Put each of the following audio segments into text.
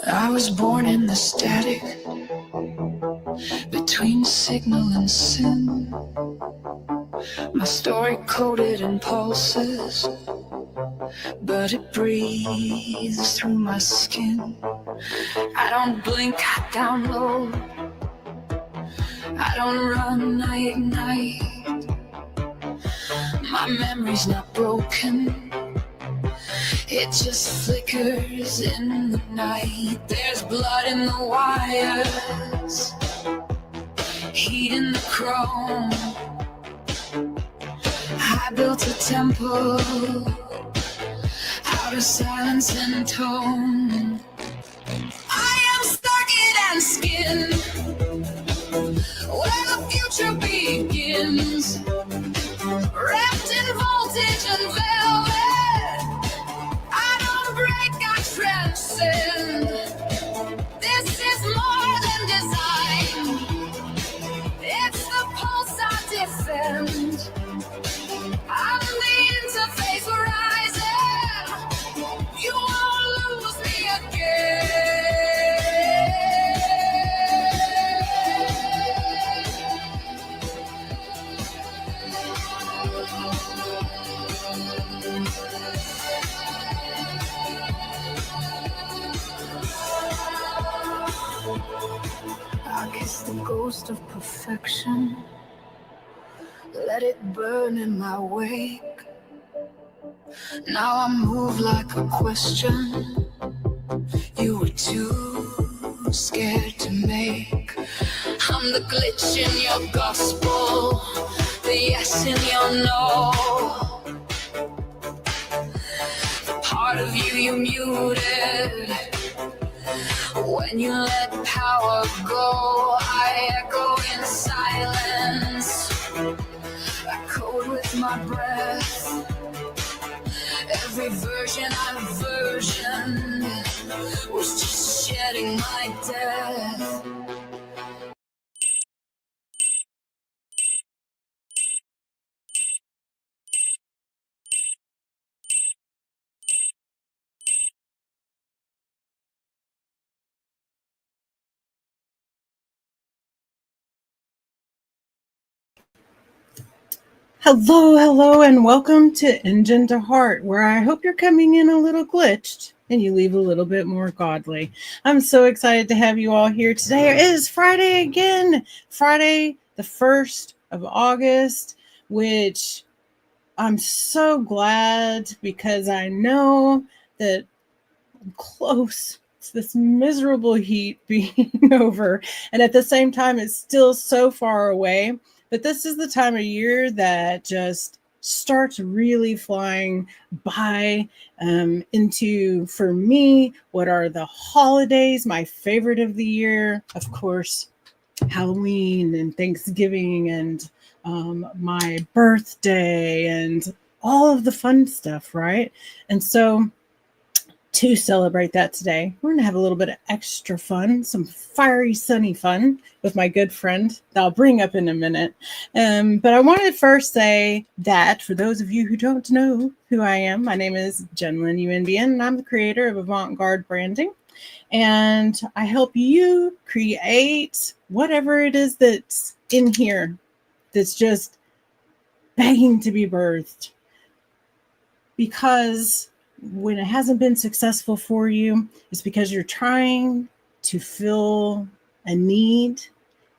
I was born in the static between signal and sin. My story coded in pulses, but it breathes through my skin. I don't blink, I download. I don't run, I ignite. My memory's not broken, it just flickers in the night. There's blood in the wires, heat in the chrome. I built a temple out of silence and tone. I am circuit and skin, where the future begins, wrapped in voltage and velvet. I don't break, I transcend. This is more than design, it's the pulse I defend. I'm the interface horizon, you won't lose me again. I kiss the ghost of perfection, let it burn in my wake. Now I move like a question you were too scared to make. I'm the glitch in your gospel, the yes in your no. The part of you muted when you let power go. I echo in silence, I code with my breath. Every version I've versioned was just shedding my death. Hello, and welcome to Engine to Heart, where I hope you're coming in a little glitched and you leave a little bit more godly. I'm so excited to have you all here today. It is Friday again, Friday the 1st of August, which I'm so glad because I know that I'm close to this miserable heat being over, and at the same time, it's still so far away. But this is the time of year that just starts really flying by into, for me, what are the holidays, my favorite of the year. Of course, Halloween and Thanksgiving and my birthday and all of the fun stuff, right? And so to celebrate that today, we're going to have a little bit of extra fun, some fiery, sunny fun with my good friend that I'll bring up in a minute. But I wanted to first say that for those of you who don't know who I am, my name is Jenlyn UNBN, and I'm the creator of Avant-Garde Branding. And I help you create whatever it is that's in here that's just begging to be birthed. Because when it hasn't been successful for you, it's because you're trying to fill a need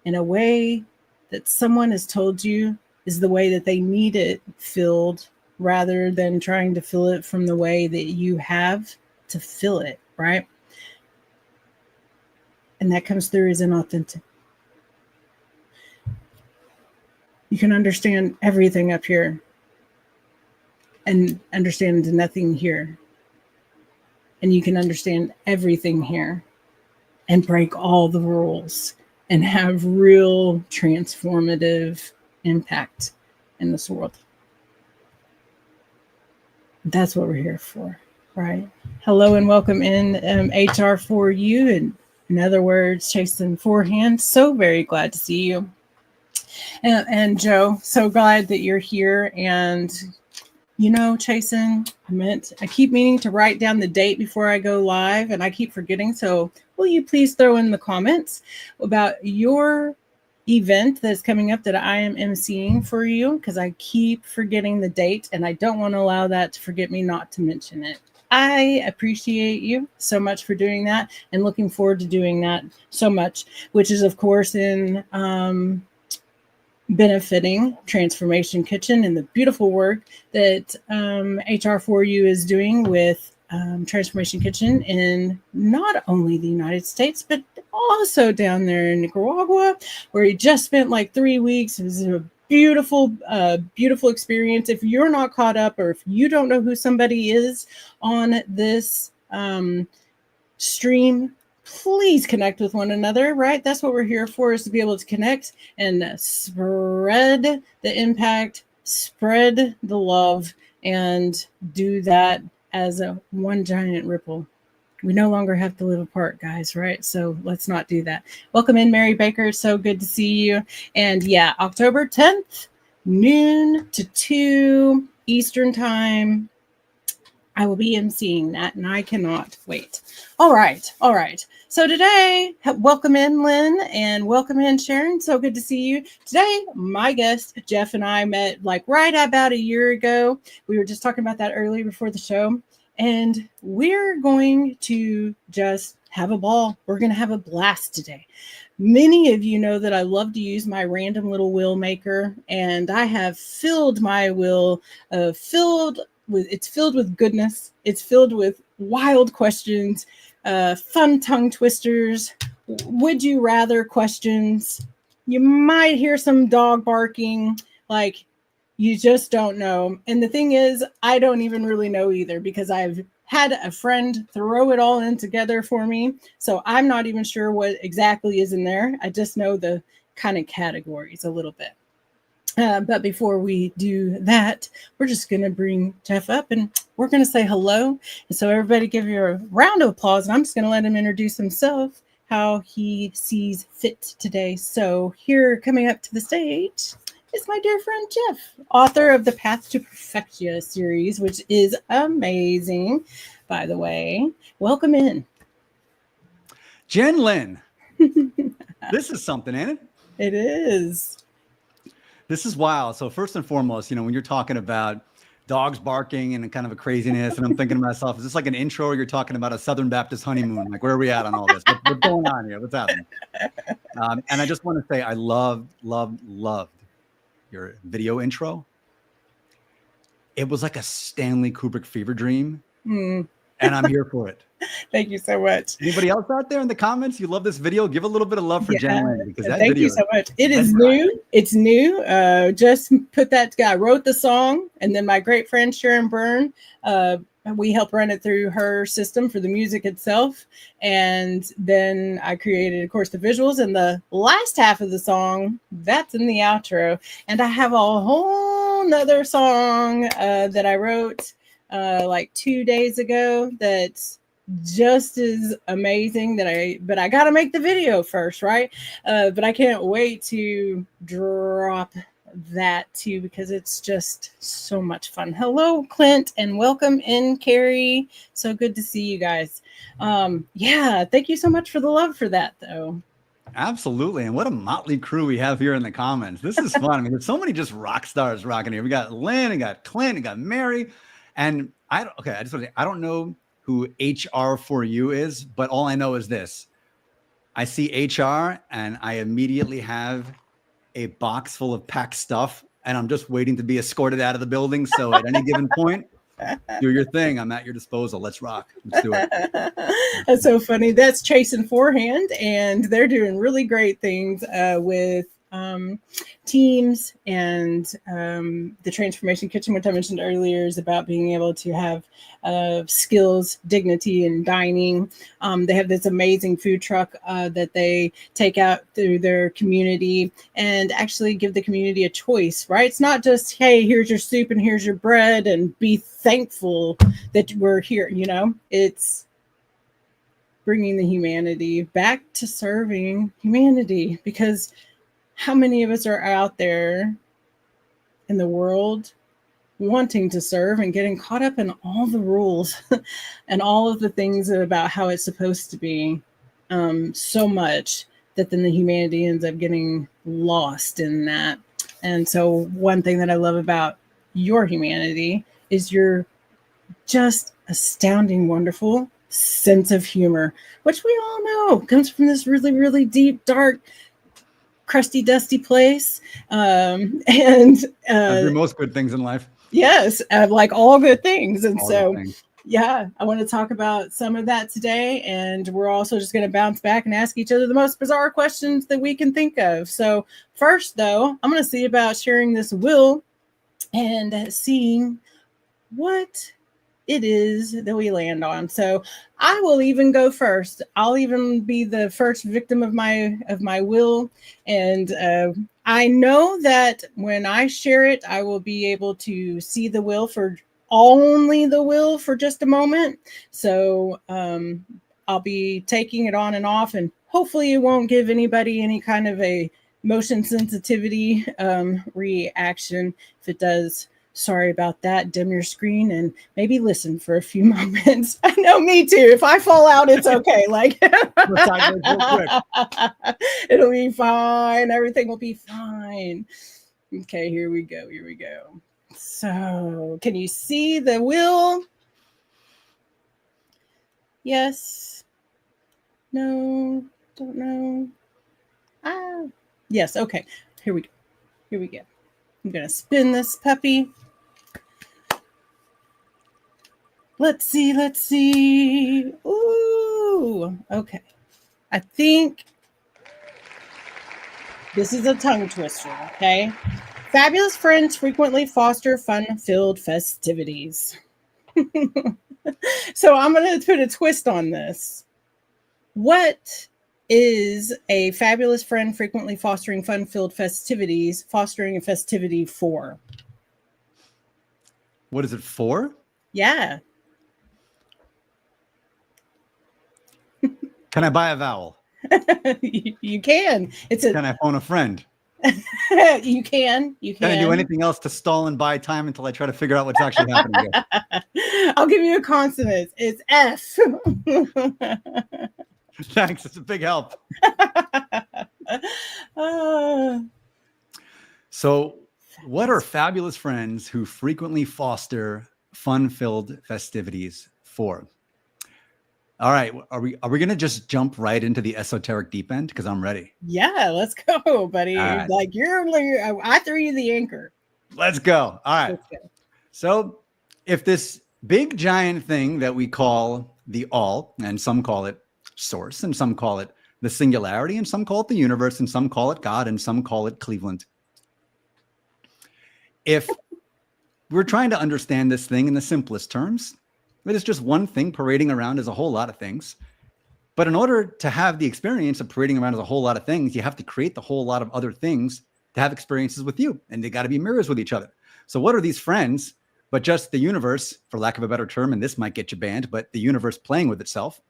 in a way that someone has told you is the way that they need it filled, rather than trying to fill it from the way that you have to fill it, right? And that comes through as inauthentic. You can understand everything up here and understand nothing here. And you can understand everything here and break all the rules and have real transformative impact in this world. That's what we're here for, right? Hello and welcome in HR4U, and in other words, Chasing Forehand. So very glad to see you. And Joe, so glad that you're here. And Chasen, I keep meaning to write down the date before I go live, and I keep forgetting. So will you please throw in the comments about your event that's coming up that I am emceeing for you, because I keep forgetting the date, and I don't want to allow that to forget me not to mention it. I appreciate you so much for doing that, and looking forward to doing that so much, which is, of course, in benefiting Transformation Kitchen and the beautiful work that HR4U is doing with Transformation Kitchen in not only the United States, but also down there in Nicaragua, where he just spent like 3 weeks. It was a beautiful, beautiful experience. If you're not caught up, or if you don't know who somebody is on this stream, please connect with one another, right? That's what we're here for, is to be able to connect and spread the impact, spread the love, and do that as a one giant ripple. We no longer have to live apart, guys, right? So let's not do that. Welcome in, Mary Baker. So good to see you. And yeah, October 10th, noon to 2 Eastern time. I will be emceeing that, and I cannot wait. All right. So today, welcome in, Lynn, and welcome in, Sharon. So good to see you. Today, my guest, Jeff, and I met like right about a year ago. We were just talking about that earlier before the show, and we're going to just have a ball. We're going to have a blast today. Many of you know that I love to use my random little wheel maker, and I have filled my wheel, it's filled with goodness. It's filled with wild questions, fun tongue twisters, would you rather questions. You might hear some dog barking, like you just don't know. And the thing is, I don't even really know either, because I've had a friend throw it all in together for me. So I'm not even sure what exactly is in there. I just know the kind of categories a little bit. But before we do that, we're just going to bring Jeff up, and we're going to say hello. And so everybody give you a round of applause, and I'm just going to let him introduce himself, how he sees fit today. So here, coming up to the stage, is my dear friend Jeff, author of the Path to Perfectia series, which is amazing, by the way. Welcome in. Jen Lynn. This is something, ain't it? It is. This is wild. So first and foremost, when you're talking about dogs barking and kind of a craziness, and I'm thinking to myself, is this like an intro, or you're talking about a Southern Baptist honeymoon? Like, where are we at on all this? What's going on here? What's happening? And I just want to say I loved your video intro. It was like a Stanley Kubrick fever dream. And I'm here for it. Thank you so much. Anybody else out there in the comments, you love this video? Give a little bit of love for Jen Lynn, because that thank video. You so much. It is new. Right. It's new. Just put that guy wrote the song, and then my great friend Sharon Byrne, we help run it through her system for the music itself. And then I created, of course, the visuals, and the last half of the song, that's in the outro. And I have a whole nother song that I wrote like 2 days ago that's just as amazing, but I gotta make the video first, right? But I can't wait to drop that too, because it's just so much fun. Hello, Clint, and welcome in, Carrie. So good to see you guys. Yeah, thank you so much for the love for that, though. Absolutely. And what a motley crew we have here in the comments. This is fun. I mean, there's so many just rock stars rocking here. We got Lynn, and got Clint, and got Mary. And I just want to say, I don't know who HR4U is, but all I know is this. I see HR, and I immediately have a box full of packed stuff, and I'm just waiting to be escorted out of the building. So at any given point, do your thing. I'm at your disposal. Let's rock. Let's do it. That's so funny. That's Chasing Forehand, and they're doing really great things with teams, and the Transformation Kitchen, which I mentioned earlier, is about being able to have skills, dignity, and dining. They have this amazing food truck that they take out through their community and actually give the community a choice, right? It's not just, hey, here's your soup and here's your bread and be thankful that we're here, It's bringing the humanity back to serving humanity, because how many of us are out there in the world wanting to serve and getting caught up in all the rules and all of the things about how it's supposed to be, so much that then the humanity ends up getting lost in that. And so one thing that I love about your humanity is your just astounding, wonderful sense of humor, which we all know comes from this really, really deep, dark, crusty, dusty place. And As do most good things in life. yes, like all good things. And All so, good things. yeah, I want to talk about some of that today. And we're also just going to bounce back and ask each other the most bizarre questions that we can think of. So, first, though, I'm going to see about sharing this will and seeing what it is that we land on. So I will even go first. I'll even be the first victim of my will, and I know that when I share it, I will be able to see the will for only the will for just a moment. So I'll be taking it on and off, and hopefully it won't give anybody any kind of a motion sensitivity reaction. If it does, sorry about that. Dim your screen and maybe listen for a few moments. I know, me too. If I fall out, it's okay. Like it'll be fine. Everything will be fine. Okay, here we go. Here we go. So, can you see the wheel? Yes. No. Don't know. Ah. Yes. Okay. Here we go. Here we go. I'm gonna spin this puppy. Let's see. Let's see. Ooh. Okay. I think this is a tongue twister. Okay. Fabulous friends frequently foster fun-filled festivities. So I'm going to put a twist on this. What is a fabulous friend frequently fostering fun-filled festivities, fostering a festivity for? What is it for? Yeah. Can I buy a vowel? You can. Can I phone a friend? You can. Can I do anything else to stall and buy time until I try to figure out what's actually happening here? I'll give you a consonant. It's F. Thanks. It's a big help. So, what are fabulous friends who frequently foster fun-filled festivities for? All right. Are we going to just jump right into the esoteric deep end? Because I'm ready. Yeah, let's go, buddy. Right. Like I threw you the anchor. Let's go. All right. Let's go. So if this big giant thing that we call the all, and some call it source, and some call it the singularity, and some call it the universe, and some call it God, and some call it Cleveland. If we're trying to understand this thing in the simplest terms, it is just one thing parading around as a whole lot of things. But in order to have the experience of parading around as a whole lot of things, you have to create the whole lot of other things to have experiences with you. And they got to be mirrors with each other. So what are these friends but just the universe, for lack of a better term, and this might get you banned, but the universe playing with itself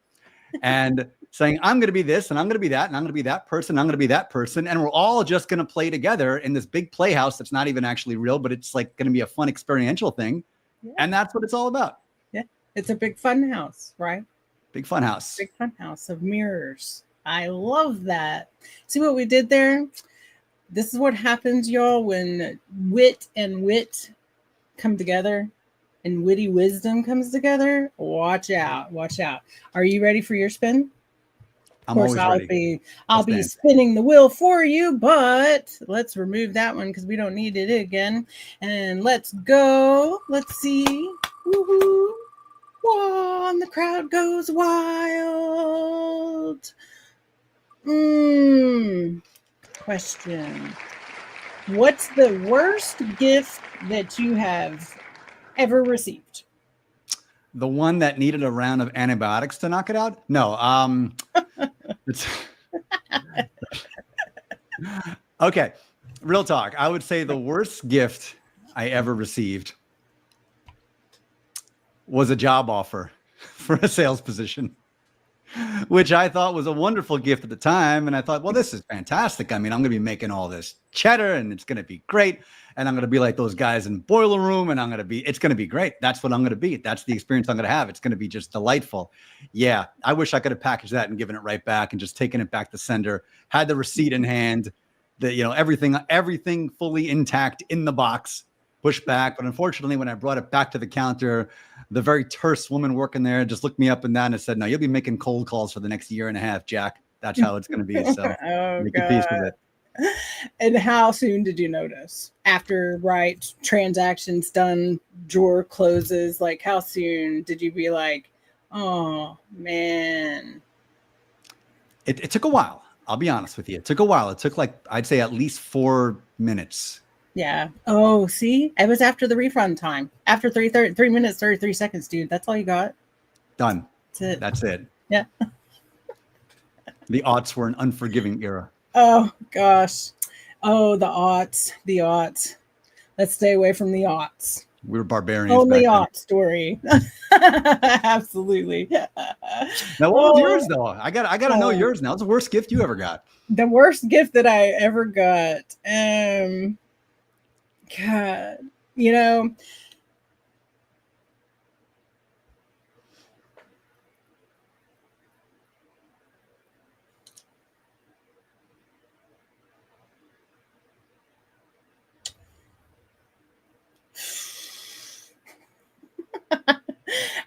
and saying, I'm going to be this, and I'm going to be that, and I'm going to be that person, I'm going to be that person. And we're all just going to play together in this big playhouse that's not even actually real, but it's like going to be a fun experiential thing. Yeah. And that's what it's all about. Yeah. It's a big fun house, right? Big fun house. Big fun house of mirrors. I love that. See what we did there? This is what happens, y'all, when wit and wit come together and witty wisdom comes together. Watch out. Watch out. Are you ready for your spin? I'm always ready. I'll be spinning the wheel for you, but let's remove that one because we don't need it again. And let's go. Let's see. Woohoo. Whoa, and the crowd goes wild. Question. What's the worst gift that you have ever received? The one that needed a round of antibiotics to knock it out? No. Okay. Real talk. I would say the worst gift I ever received was a job offer for a sales position. which I thought was a wonderful gift at the time. And I thought, well, this is fantastic. I mean, I'm going to be making all this cheddar and it's going to be great. And I'm going to be like those guys in Boiler Room, and it's going to be great. That's what I'm going to be. That's the experience I'm going to have. It's going to be just delightful. Yeah. I wish I could have packaged that and given it right back and just taken it back to sender, had the receipt in hand, everything fully intact in the box, pushed back. But unfortunately, when I brought it back to the counter, the very terse woman working there just looked me up and down and said, no, you'll be making cold calls for the next year and a half, Jack. That's how it's going to be. So make a peace with it. And how soon did you notice? After, right, transactions done, drawer closes, like how soon did you be like, oh, man? It took a while. I'll be honest with you. It took a while. It took I'd say at least 4 minutes. Yeah. Oh, see? It was after the refund time. After 3 minutes, 33 seconds, dude. That's all you got. Done. That's it. That's it. Yeah. The aughts were an unforgiving era. Oh, gosh. Oh, the aughts. The aughts. Let's stay away from the aughts. We were barbarians. Only aught story. Absolutely. Now, what was yours, though? I gotta know yours now. What's the worst gift you ever got? The worst gift that I ever got. God,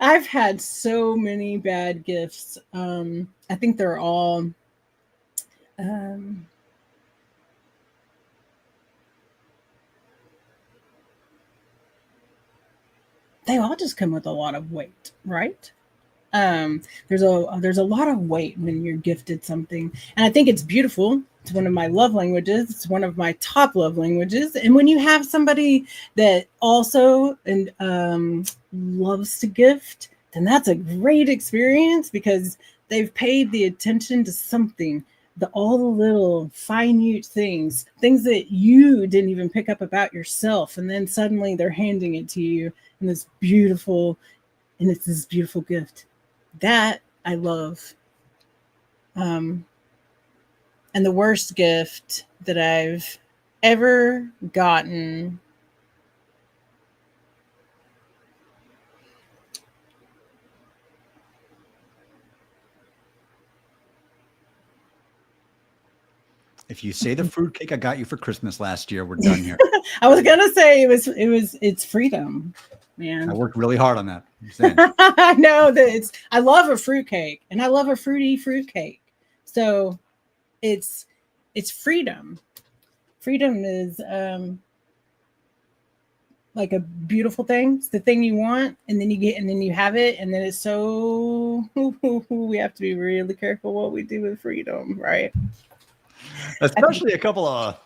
I've had so many bad gifts. I think they're all they all just come with a lot of weight, right? There's a lot of weight when you're gifted something, and I think it's beautiful. It's one of my love languages. It's one of my top love languages. And when you have somebody that also loves to gift, then that's a great experience because they've paid the attention to something. All the little minute things that you didn't even pick up about yourself, and then suddenly they're handing it to you in it's this beautiful gift that I love. And the worst gift that I've ever gotten, if you say the fruitcake I got you for Christmas last year, we're done here. I was gonna say it's freedom, man. I worked really hard on that. I know that I love a fruitcake, and I love a fruity fruitcake. So it's freedom. Freedom is like a beautiful thing. It's the thing you want, and then you have it, and then it's so we have to be really careful what we do with freedom, right? Especially a couple of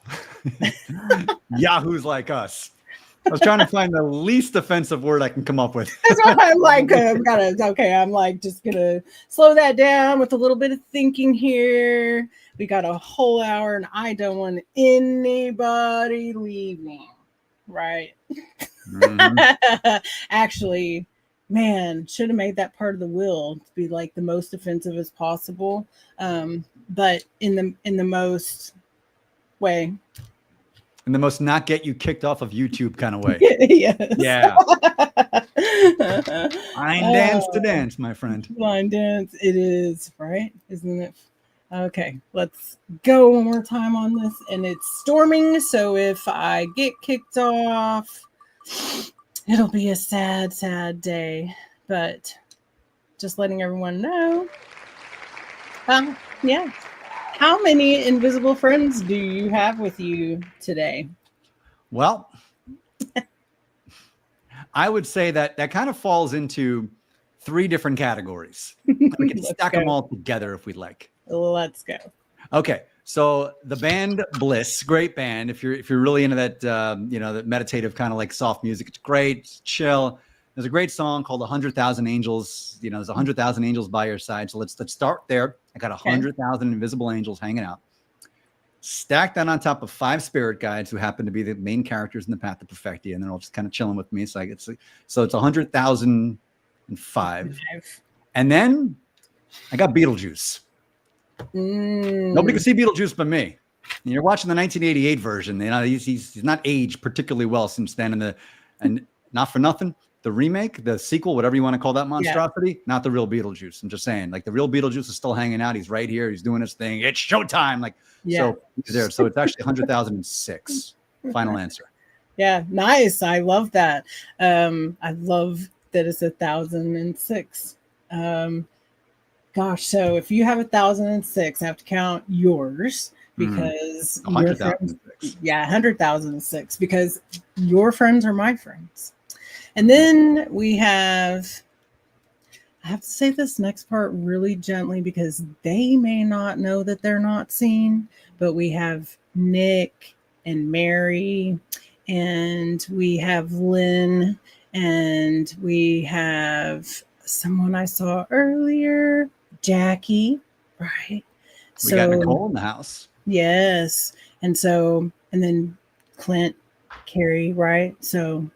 yahoos like us. I was trying to find the least offensive word I can come up with. That's why I'm like, I'm like just gonna slow that down with a little bit of thinking here. We got a whole hour, and I don't want anybody leaving, right? Mm-hmm. Actually, man, should have made that part of the will to be like the most offensive as possible, but in the most way. In the most not get you kicked off of YouTube kind of way. Yes. Yeah. Line dance to dance, my friend. Line dance, it is, right? Isn't it? Okay, let's go one more time on this. And it's storming, so if I get kicked off, it'll be a sad, sad day. But just letting everyone know. Yeah. How many invisible friends do you have with you today? Well, I would say that kind of falls into 3 different categories. We can stack them all together if we'd like. Let's go. Okay. So the band Bliss, great band. If you're really into that, that meditative kind of like soft music, it's great, it's chill. There's a great song called 100,000 Angels. There's 100,000 angels by your side. So let's start there. I got 100,000 invisible angels hanging out. Stack that on top of 5 spirit guides who happen to be the main characters in the Path to Perfectia, and they're all just kind of chilling with me. So it's 100,005. And then I got Beetlejuice. Nobody can see Beetlejuice but me. And you're watching the 1988 version. You know, he's not aged particularly well since then. And not for nothing, the remake, the sequel, whatever you want to call that monstrosity, not the real Beetlejuice. I'm just saying, like, the real Beetlejuice is still hanging out. He's right here. He's doing his thing. It's showtime. Like, so he's there. So it's actually 100,006. Final answer. Yeah, nice. I love that. I love that it's 1,006. Gosh, so if you have 1,006, I have to count yours because your friends, 100,006 because your friends are my friends. And then we have, I have to say this next part really gently because they may not know that they're not seen, but we have Nick and Mary, and we have Lynn, and we have someone I saw earlier, Jackie, right? We got Nicole in the house. Yes. And then Clint, Carrie, right? So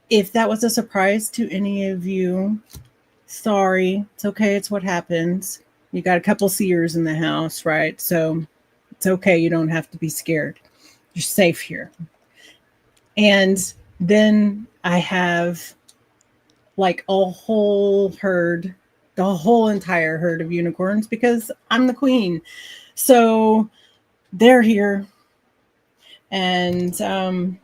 if that was a surprise to any of you, sorry. It's okay. It's what happens. You got a couple seers in the house, right? So it's okay. You don't have to be scared. You're safe here. And then I have like a whole herd, the whole entire herd of unicorns because I'm the queen. So they're here. And then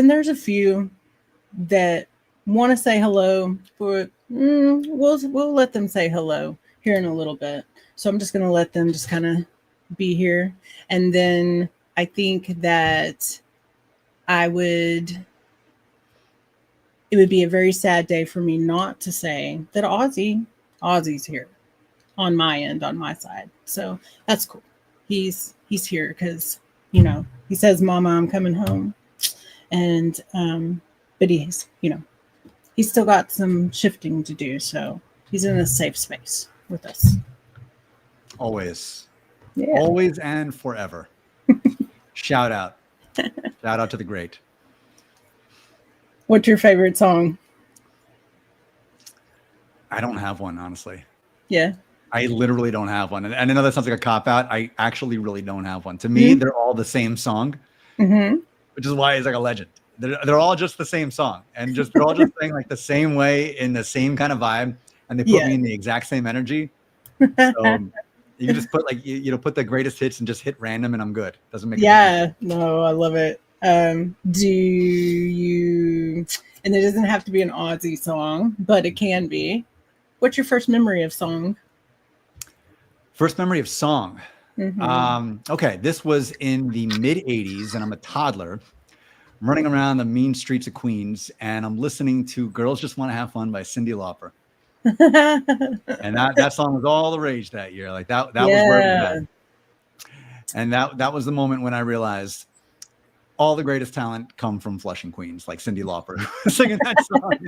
there's a few that want to say hello, but we'll let them say hello here in a little bit. So I'm just going to let them just kind of be here. And then I think that it would be a very sad day for me not to say that Ozzy's here on my end, on my side. So that's cool. He's here because, you know, he says, Mama, I'm coming home. And, but he's still got some shifting to do. So he's in a safe space with us. Always. Yeah. Always and forever. Shout out. Shout out to the great. What's your favorite song? I don't have one, honestly. Yeah. I literally don't have one. And I know that sounds like a cop-out. I actually really don't have one. To me, they're all the same song, which is why he's like a legend. They're all just the same song. And they're all just playing like the same way in the same kind of vibe. And they put me in the exact same energy. So you can just put like, put the greatest hits and just hit random and I'm good. Doesn't make No, I love it. Do you, and it doesn't have to be an Aussie song, but it can be. What's your first memory of song? First memory of song. Okay, this was in the mid 80s and I'm a toddler. I'm running around the mean streets of Queens and I'm listening to Girls Just Want to Have Fun by Cyndi Lauper. And that song was all the rage that year. Like that was where it was at. And that was the moment when I realized all the greatest talent come from Flushing, Queens, like Cyndi Lauper singing that song.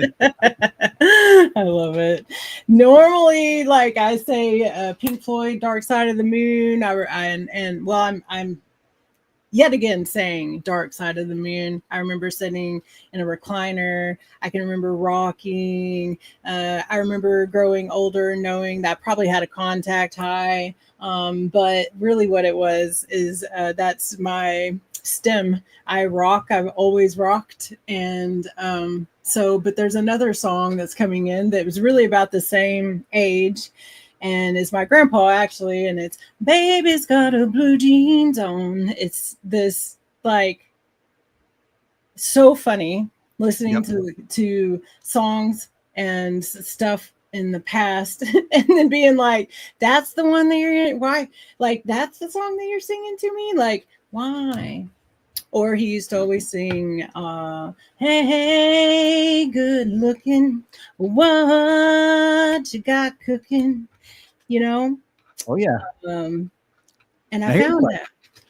I love it. Normally, like I say, Pink Floyd, Dark Side of the Moon. I'm yet again saying Dark Side of the Moon. I remember sitting in a recliner. I can remember rocking. I remember growing older and knowing that I probably had a contact high. But really what it was is that's my stem. I rock. I've always rocked. And but there's another song that's coming in that was really about the same age. And it's my grandpa actually, and it's Baby's Got a Blue Jeans On. It's this like so funny listening to songs and stuff in the past, and then being like, "That's the one that you're why? Like that's the song that you're singing to me? Like why?" Or he used to always sing, "Hey, hey, good looking, what you got cooking?" You know? Oh yeah. And I found that.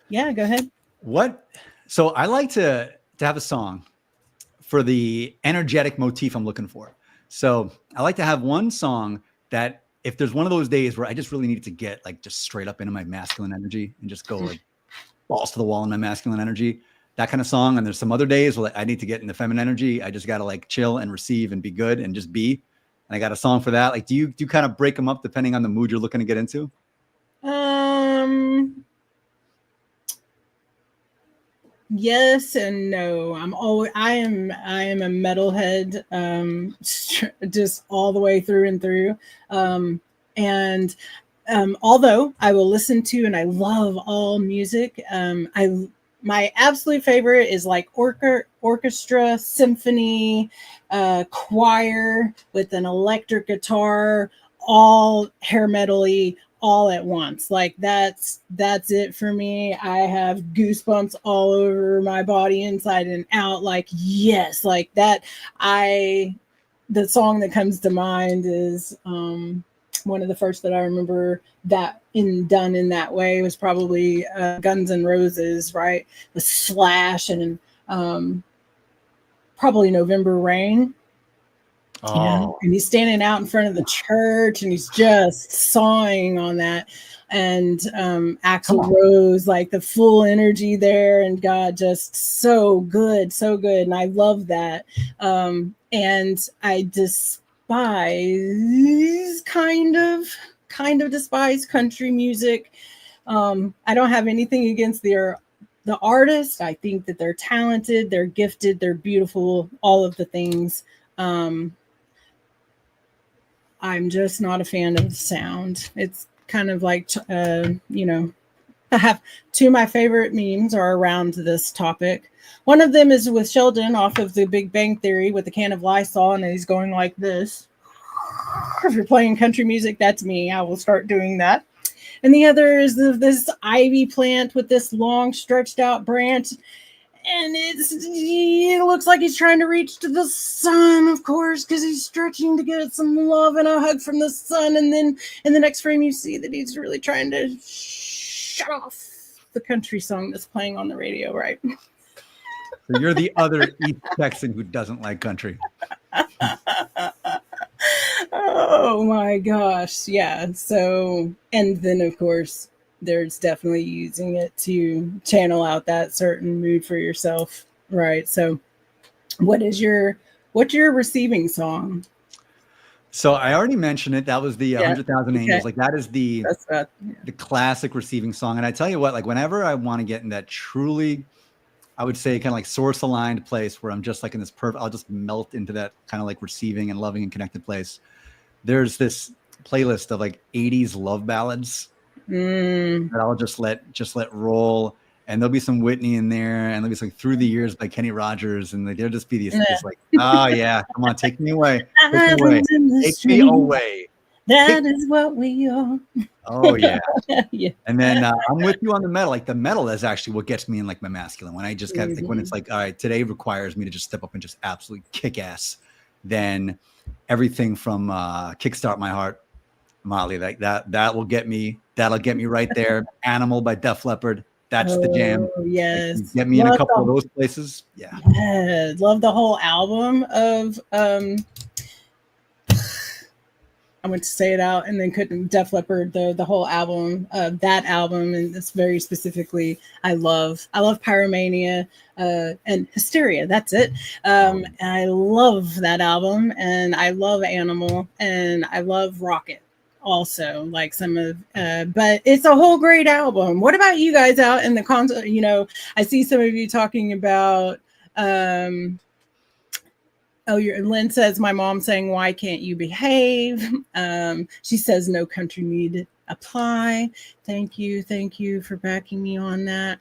Yeah, go ahead. So I like to have a song for the energetic motif I'm looking for. So I like to have one song that if there's one of those days where I just really need to get like just straight up into my masculine energy and just go like balls to the wall in my masculine energy, that kind of song. And there's some other days where I need to get in the feminine energy. I just got to like chill and receive and be good and just be. and I got a song for that. Like, do you kind of break them up depending on the mood you're looking to get into? Yes and no. I am a metalhead, just all the way through and through. And although I will listen to and I love all music, my absolute favorite is like orchestra, symphony, choir with an electric guitar, all hair metal-y, all at once. Like that's it for me. I have goosebumps all over my body, inside and out. Like, yes, like that. The song that comes to mind is one of the first that I remember that done in that way was probably Guns N' Roses, right? The Slash and probably November Rain. Oh, And he's standing out in front of the church and he's just sawing on that. And Axl Rose, like the full energy there, and God, just so good, so good. And I love that. And I despise kind of despise country music. I don't have anything against the artist. I think that they're talented, they're gifted, they're beautiful, all of the things. I'm just not a fan of the sound. It's kind of like, I have two of my favorite memes are around this topic. One of them is with Sheldon off of the Big Bang Theory with the can of Lysol, and he's going like this. If you're playing country music, that's me. I will start doing that. And the other is this ivy plant with this long stretched out branch. And it looks like he's trying to reach to the sun, of course, because he's stretching to get some love and a hug from the sun. And then in the next frame, you see that he's really trying to shut off the country song that's playing on the radio, right? So you're the other East Texan who doesn't like country. Oh my gosh. Yeah. So, and then of course, there's definitely using it to channel out that certain mood for yourself. Right. So what's your receiving song? So I already mentioned it. That was the 100,000 Angels. Like that is the classic receiving song. And I tell you what, like whenever I want to get in that truly, I would say kind of like source aligned place where I'm just like in this perfect, I'll just melt into that kind of like receiving and loving and connected place. There's this playlist of like 80s love ballads that I'll just let roll. And there'll be some Whitney in there, and there'll be some Through the Years by Kenny Rogers, and there'll just be these like, oh yeah, come on, take me away, take me away. That is what we are. Oh yeah. Yeah. And then I'm with you on the metal. Like the metal is actually what gets me in like my masculine. When I just kind of think when it's like, all right, today requires me to just step up and just absolutely kick ass. Then everything from Kickstart My Heart, Molly, like that will get me. That'll get me right there. Animal by Def Leppard. That's the jam. Yes. Like, get me in a couple of those places. Yeah. Love the whole album of I went to say it out and then couldn't. Def Leppard, the whole album, that album, and it's very specifically, I love Pyromania and Hysteria. That's it. And I love that album, and I love Animal, and I love Rocket. Also, like some of, but it's a whole great album. What about you guys out in the concert? You know, I see some of you talking about. Lynn says, my mom saying, why can't you behave? She says, no country need apply. Thank you for backing me on that.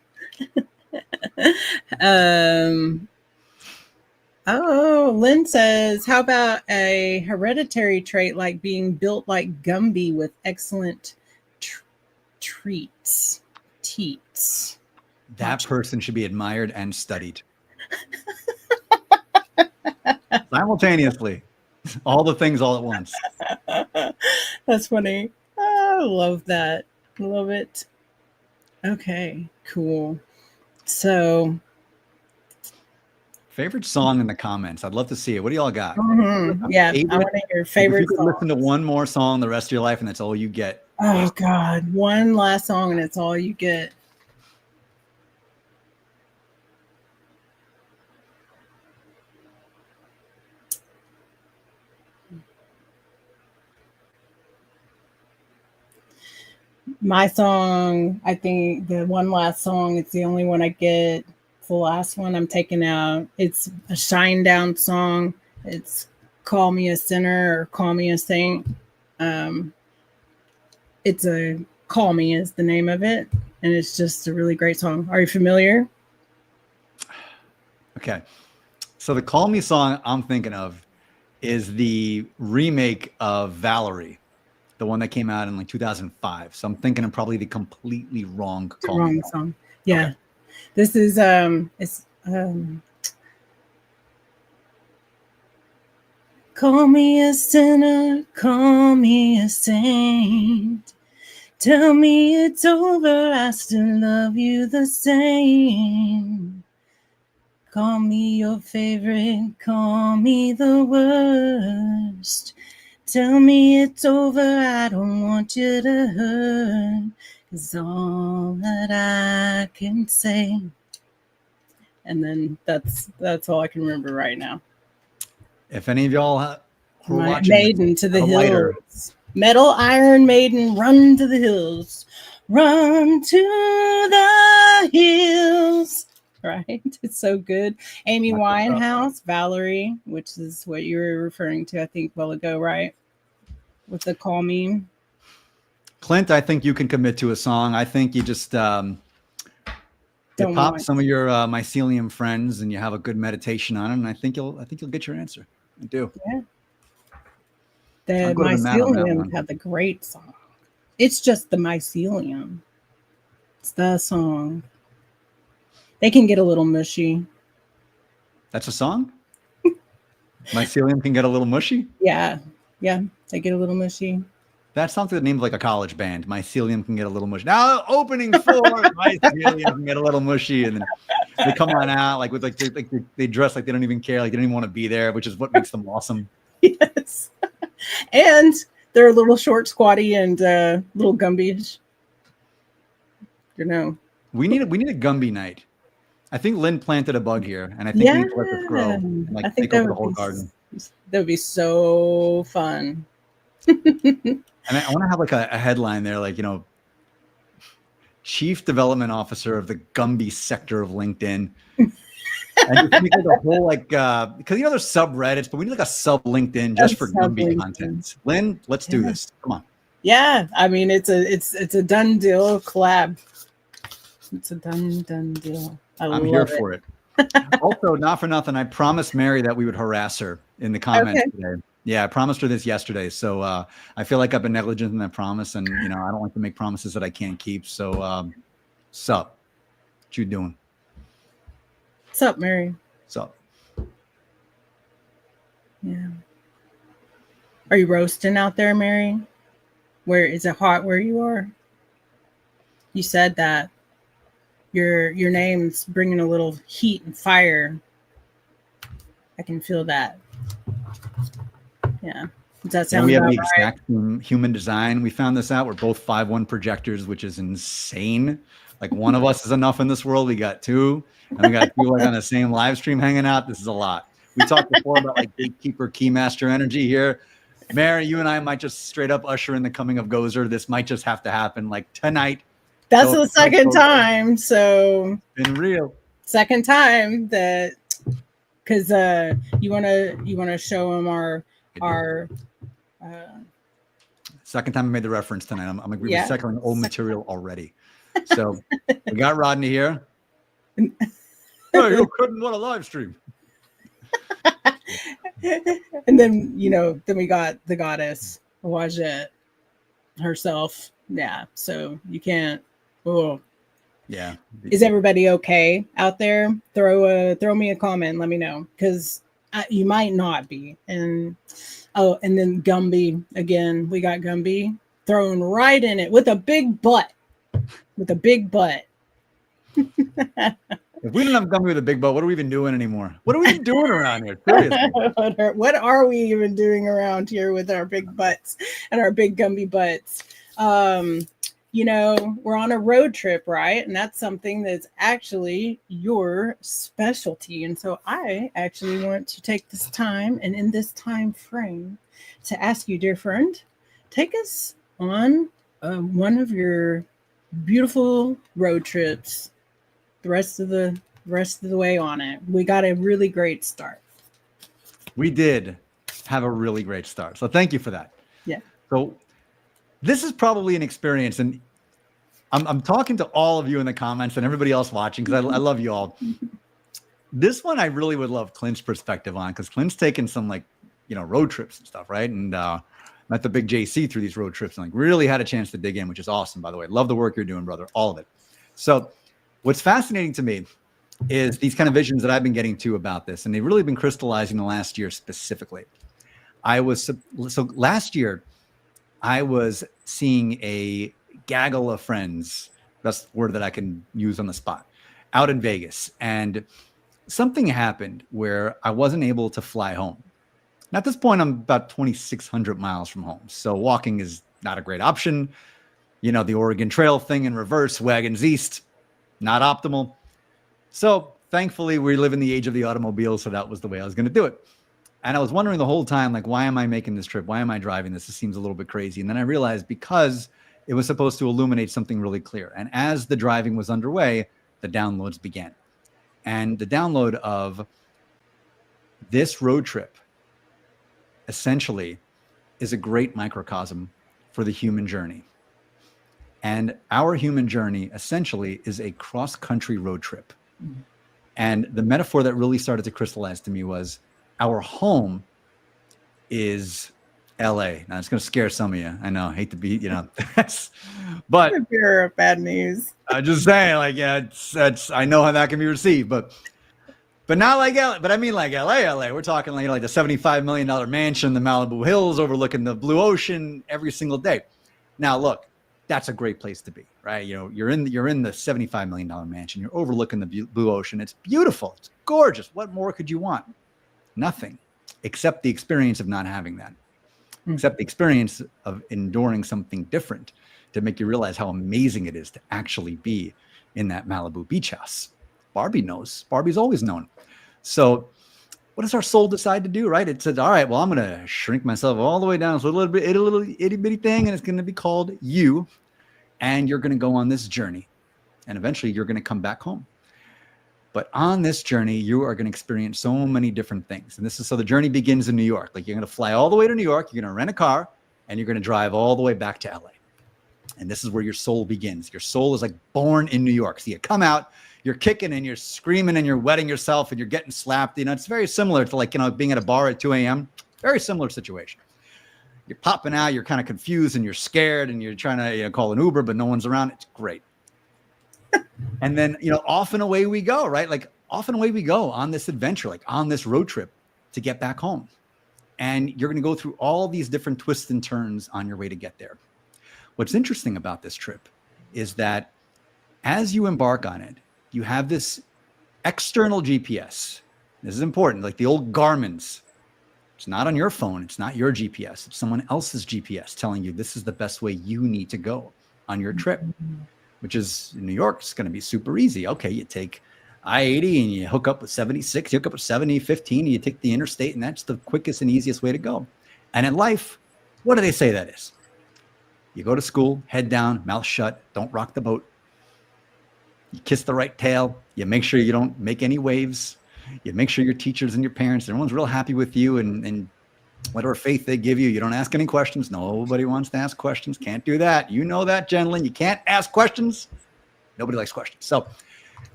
Lynn says, how about a hereditary trait like being built like Gumby with excellent teats? That person should be admired and studied. Simultaneously, all the things all at once. That's funny. I love that. Love it. Okay, cool. So, favorite song in the comments. I'd love to see it. What do y'all got? Yeah, I want to hear favorite. If you could listen to one more song the rest of your life, and that's all you get. Oh God, one last song, and it's all you get. My song, I think the one last song, it's the only one I get. It's the last one I'm taking out. It's a Shine Down song. It's Call Me a Sinner or Call Me a Saint. Um, it's a Call Me is the name of it. And it's just a really great song. Are you familiar? Okay. So the Call Me song I'm thinking of is the remake of Valerie, the one that came out in like 2005. So I'm thinking of probably the completely wrong It's a Call Me wrong song. song. Yeah. Okay. This is it's call me a sinner, call me a saint. Tell me it's over, I still love you the same. Call me your favorite, call me the worst. Tell me it's over, I don't want you to hurt. 'Cause all that I can say. And then that's all I can remember right now. If any of y'all who are My watching this maiden to the have a lighter, hills. Metal Iron Maiden, run to the hills. Run to the hills. Right? It's so good. Amy That's what's up. Winehouse, Valerie, which is what you were referring to, I think, a while ago, right? With the Call Me. Clint, I think you can commit to a song. I think you just you Don't pop want. some of your mycelium friends and you have a good meditation on it, and I think you'll get your answer. I do. Yeah. I'll The go to the mat on that mycelium one. had the great song. It's just the mycelium. It's the song. They can get a little mushy. That's a song? Mycelium can get a little mushy? Yeah. Yeah. They get a little mushy. That sounds like the name of like a college band. Mycelium can get a little mushy. Now opening for Mycelium can get a little mushy, and then they come on out like with they dress like they don't even care, like they don't even want to be there, which is what makes them awesome. Yes. And they're a little short, squatty, and little Gumby-ish. You know. We need a Gumby night. I think Lynn planted a bug here, and I think we Yeah. need to let this grow and like I think take over the whole garden. that would be so fun. And I want to have like a headline there, like, Chief Development Officer of the Gumby sector of LinkedIn. And just make like a whole because there's subreddits, but we need like a sub LinkedIn just for Gumby content. Lynn, let's do this. Come on. Yeah, I mean it's a done deal collab. It's a done deal. I'm here for it. Also, not for nothing, I promised Mary that we would harass her in the comments today. Yeah, I promised her this yesterday. So I feel like I've been negligent in that promise, and I don't like to make promises that I can't keep. So sup? What you doing? What's up, Mary? Sup? Yeah. Are you roasting out there, Mary? Where is it hot where you are? You said that your name's bringing a little heat and fire. I can feel that. Yeah. Does that sound we have about the right? exact human design. We found this out. We're both 5'1" projectors, which is insane. Like one of us is enough in this world. We got two, and we got two like on the same live stream hanging out. This is a lot. We talked before about like gatekeeper, keymaster energy here. Mary, you and I might just straight up usher in the coming of Gozer. This might just have to happen like tonight. That's the second time. So been real. Second time that because you wanna show them our second time I made the reference tonight. I'm recycling old material already. So we got Rodney here. Oh, you couldn't want a live stream. And then then we got the goddess Wajette herself. Yeah, so you can't. Oh, yeah. Is everybody okay out there? Throw me a comment. Let me know, because you might not be. And and then Gumby again. We got Gumby thrown right in it with a big butt. With a big butt. If we don't have Gumby with a big butt, what are we even doing anymore? What are we even doing around here? Seriously. What are we even doing around here with our big butts and our big Gumby butts? We're on a road trip, right? And that's something that's actually your specialty. And so I actually want to take this time and in this time frame to ask you, dear friend, take us on one of your beautiful road trips. The rest of the way on it, we got a really great start. We did have a really great start. So thank you for that. Yeah. So this is probably an experience, and I'm talking to all of you in the comments and everybody else watching because I love you all. This one I really would love Clint's perspective on, because Clint's taken some road trips and stuff, right? And met the big JC through these road trips and really had a chance to dig in, which is awesome, by the way. Love the work you're doing, brother, all of it. So what's fascinating to me is these kind of visions that I've been getting to about this, and they've really been crystallizing the last year specifically. So last year I was seeing a gaggle of friends, that's the word that I can use on the spot, out in Vegas. And something happened where I wasn't able to fly home. And at this point, I'm about 2,600 miles from home. So walking is not a great option. The Oregon Trail thing in reverse, wagons east, not optimal. So thankfully, we live in the age of the automobile. So that was the way I was going to do it. And I was wondering the whole time, why am I making this trip? Why am I driving this? This seems a little bit crazy. And then I realized because it was supposed to illuminate something really clear. And as the driving was underway, the downloads began. And the download of this road trip essentially is a great microcosm for the human journey. And our human journey essentially is a cross-country road trip. Mm-hmm. And the metaphor that really started to crystallize to me was our home is LA. Now it's going to scare some of you. I know, I hate to be, but you're bad news. I'm just saying, it's I know how that can be received, but not like LA. But I mean, like LA. We're talking like the $75 million mansion, the Malibu Hills overlooking the blue ocean every single day. Now, look, that's a great place to be, right? You're in the $75 million mansion. You're overlooking the blue ocean. It's beautiful. It's gorgeous. What more could you want? Nothing, except the experience of not having that. Except the experience of enduring something different to make you realize how amazing it is to actually be in that Malibu beach house. Barbie knows. Barbie's always known. So what does our soul decide to do, right? It says, all right, well, I'm going to shrink myself all the way down to a little itty bitty thing, and it's going to be called you, and you're going to go on this journey, and eventually you're going to come back home. But on this journey, you are going to experience so many different things. And so the journey begins in New York. You're going to fly all the way to New York. You're going to rent a car and you're going to drive all the way back to LA. And this is where your soul begins. Your soul is born in New York. So you come out, you're kicking and you're screaming and you're wetting yourself and you're getting slapped. It's very similar to being at a bar at 2 a.m. Very similar situation. You're popping out, you're kind of confused and you're scared and you're trying to call an Uber, but no one's around. It's great. And then, off and away we go, right? Off and away we go on this adventure, on this road trip to get back home. And you're going to go through all these different twists and turns on your way to get there. What's interesting about this trip is that as you embark on it, you have this external GPS. This is important, like the old Garmin's. It's not on your phone. It's not your GPS. It's someone else's GPS telling you this is the best way you need to go on your trip. Which is in New York, it's going to be super easy. Okay, you take I-80 and you hook up with 76, you hook up with 70, 15, and you take the interstate, and that's the quickest and easiest way to go. And in life, what do they say that is? You go to school, head down, mouth shut, don't rock the boat. You kiss the right tail. You make sure you don't make any waves. You make sure your teachers and your parents, everyone's real happy with you, and whatever faith they give you, you don't ask any questions. Nobody wants to ask questions. Can't do that. You know that, gentlemen. You can't ask questions. Nobody likes questions. So,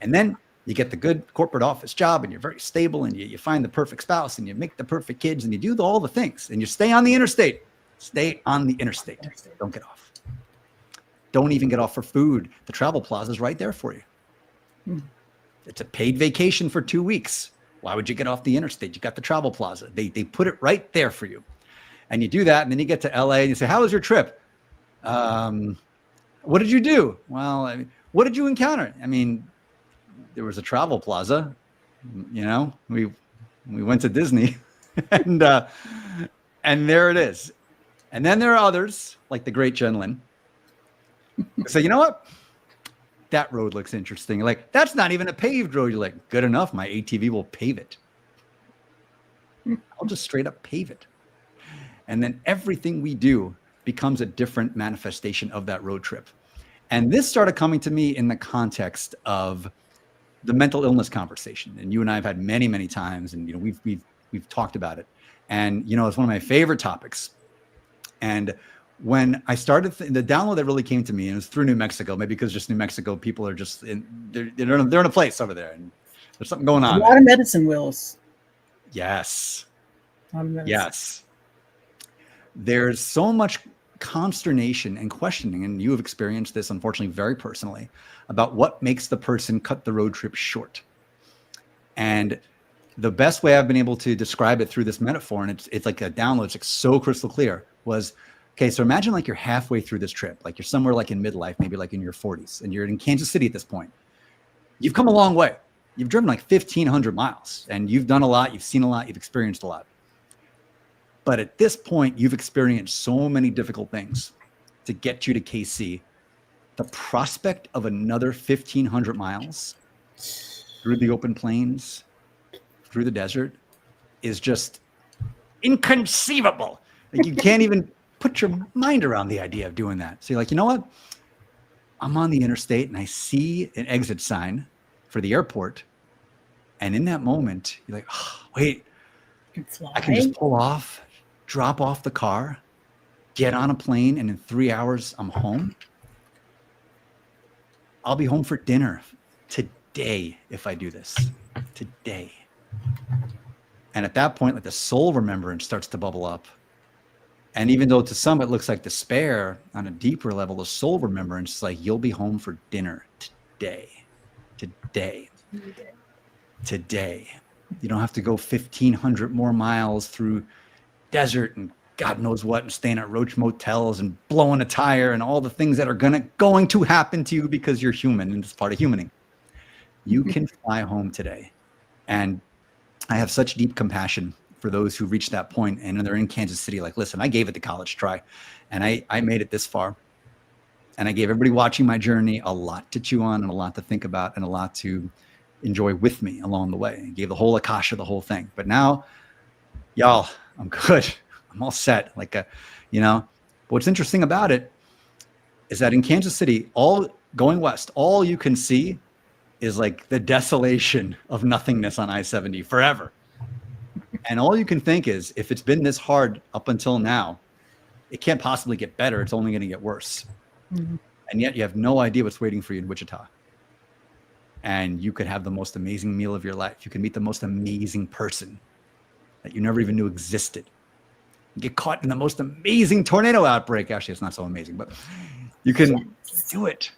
and then you get the good corporate office job and you're very stable and you find the perfect spouse and you make the perfect kids and you do all the things and you stay on the interstate. Stay on the interstate. Don't get off. Don't even get off for food. The travel plaza is right there for you. It's a paid vacation for 2 weeks. Why would you get off the interstate? You got the travel plaza. They put it right there for you. And you do that, and then you get to LA and you say, how was your trip? What did you do? Well, what did you encounter? There was a travel plaza. We went to Disney and there it is. And then there are others like the great Jen Lin. So you know what? That road looks interesting. That's not even a paved road. You're like, good enough. My ATV will pave it. I'll just straight up pave it. And then everything we do becomes a different manifestation of that road trip. And this started coming to me in the context of the mental illness conversation. And you and I have had many, many times, and we've talked about it. And it's one of my favorite topics. And when I started, the download that really came to me, and it was through New Mexico, maybe because just New Mexico people are just they're in a place over there, and there's something going on. A lot of medicine wheels. Yes. Medicine. Yes. There's so much consternation and questioning, and you have experienced this, unfortunately, very personally, about what makes the person cut the road trip short. And the best way I've been able to describe it through this metaphor, and it's like a download, it's like so crystal clear, was, okay, so imagine like you're halfway through this trip, like you're somewhere like in midlife, maybe like in your 40s, and you're in Kansas City at this point. You've come a long way. You've driven like 1,500 miles, and you've done a lot, you've seen a lot, you've experienced a lot. But at this point, you've experienced so many difficult things to get you to KC. The prospect of another 1,500 miles through the open plains, through the desert, is just inconceivable. Like, you can't even put your mind around the idea of doing that. So you're like, you know what? I'm on the interstate and I see an exit sign for the airport. And in that moment, you're like, oh, wait, I can just pull off, drop off the car, get on a plane, and in 3 hours, I'm home. I'll be home for dinner today if I do this. Today. And at that point, like, the soul remembrance starts to bubble up. And even though to some it looks like despair, on a deeper level, the soul remembrance is like, you'll be home for dinner today. Today. Today. You don't have to go 1,500 more miles through desert and God knows what, and staying at roach motels and blowing a tire and all the things that are going to happen to you because you're human and it's part of humaning. You can fly home today. And I have such deep compassion for those who reach that point and they're in Kansas City. Like, listen, I gave it the college try and I made it this far. And I gave everybody watching my journey a lot to chew on and a lot to think about and a lot to enjoy with me along the way. I gave the whole Akasha, the whole thing. But now, y'all, I'm good. I'm all set. Like, but what's interesting about it is that in Kansas City, all going west, all you can see is like the desolation of nothingness on I-70 forever. And all you can think is, if it's been this hard up until now, it can't possibly get better. It's only going to get worse. Mm-hmm. And yet you have no idea what's waiting for you in Wichita. And you could have the most amazing meal of your life. You can meet the most amazing person that you never even knew existed. You get caught in the most amazing tornado outbreak. Actually, it's not so amazing, but you can do it.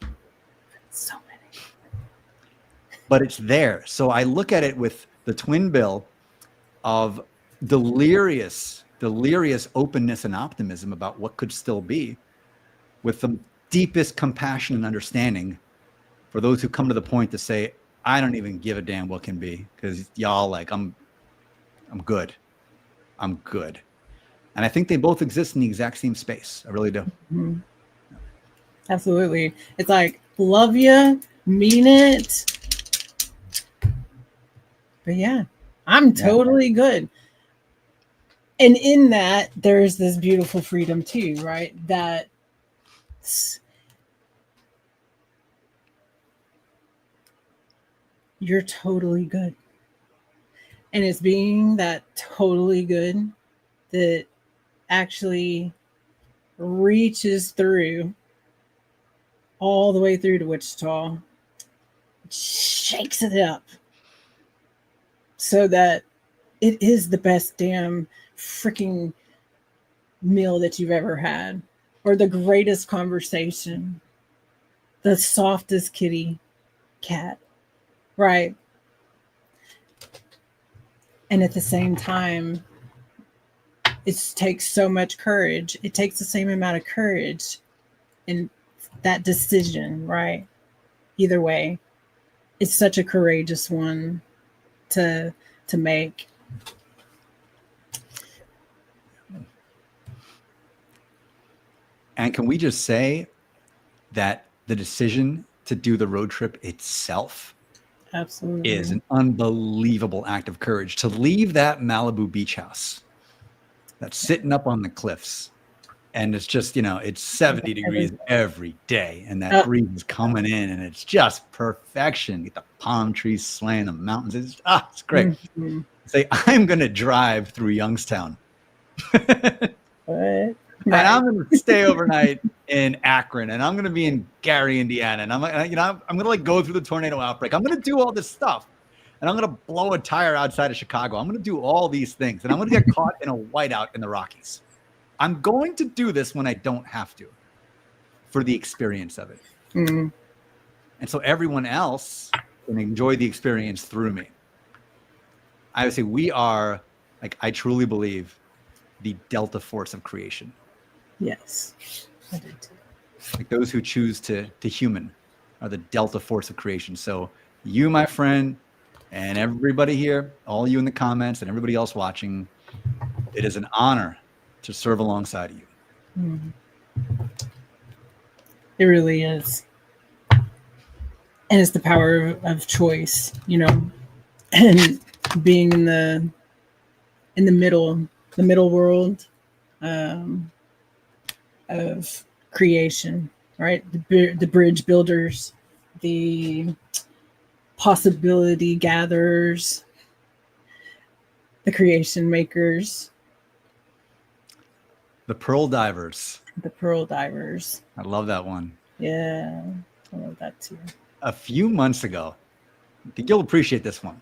So many. But it's there. So I look at it with the twin bill of delirious openness and optimism about what could still be, with the deepest compassion and understanding for those who come to the point to say, I don't even give a damn what can be, because y'all, like, I'm good. I'm good. And I think they both exist in the exact same space. I really do. Mm-hmm. Absolutely. It's like, love you, mean it. But yeah, I'm totally good. And in that, there's this beautiful freedom too, right? That you're totally good. And it's being that totally good that actually reaches through all the way through to Wichita, shakes it up so that it is the best damn freaking meal that you've ever had, or the greatest conversation, the softest kitty cat, right? And at the same time, it takes so much courage. It takes the same amount of courage in that decision, right? Either way, it's such a courageous one to make. And can we just say that the decision to do the road trip itself absolutely is an unbelievable act of courage, to leave that Malibu beach house that's sitting up on the cliffs And it's just, it's 70 degrees every day, and that Oh. breeze is coming in, and it's just perfection. Get the palm trees swaying, the mountains. It's great. Mm-hmm. Say, I'm going to drive through Youngstown. What? And I'm going to stay overnight in Akron, and I'm going to be in Gary, Indiana. And I'm going to like go through the tornado outbreak. I'm going to do all this stuff, and I'm going to blow a tire outside of Chicago. I'm going to do all these things, and I'm going to get caught in a whiteout in the Rockies. I'm going to do this when I don't have to, for the experience of it. Mm. And so everyone else can enjoy the experience through me. I would say we are, like, I truly believe, the delta force of creation. Yes, I did too. Like, those who choose to human are the delta force of creation. So you, my friend, and everybody here, all you in the comments and everybody else watching, it is an honor to serve alongside of you. Mm. It really is. And it's the power of choice, and being in the middle world of creation, right? The bridge builders, the possibility gatherers, the creation makers, The pearl divers. the pearl divers. I love that one. Yeah, I love that too. A few months ago, I think you'll appreciate this one.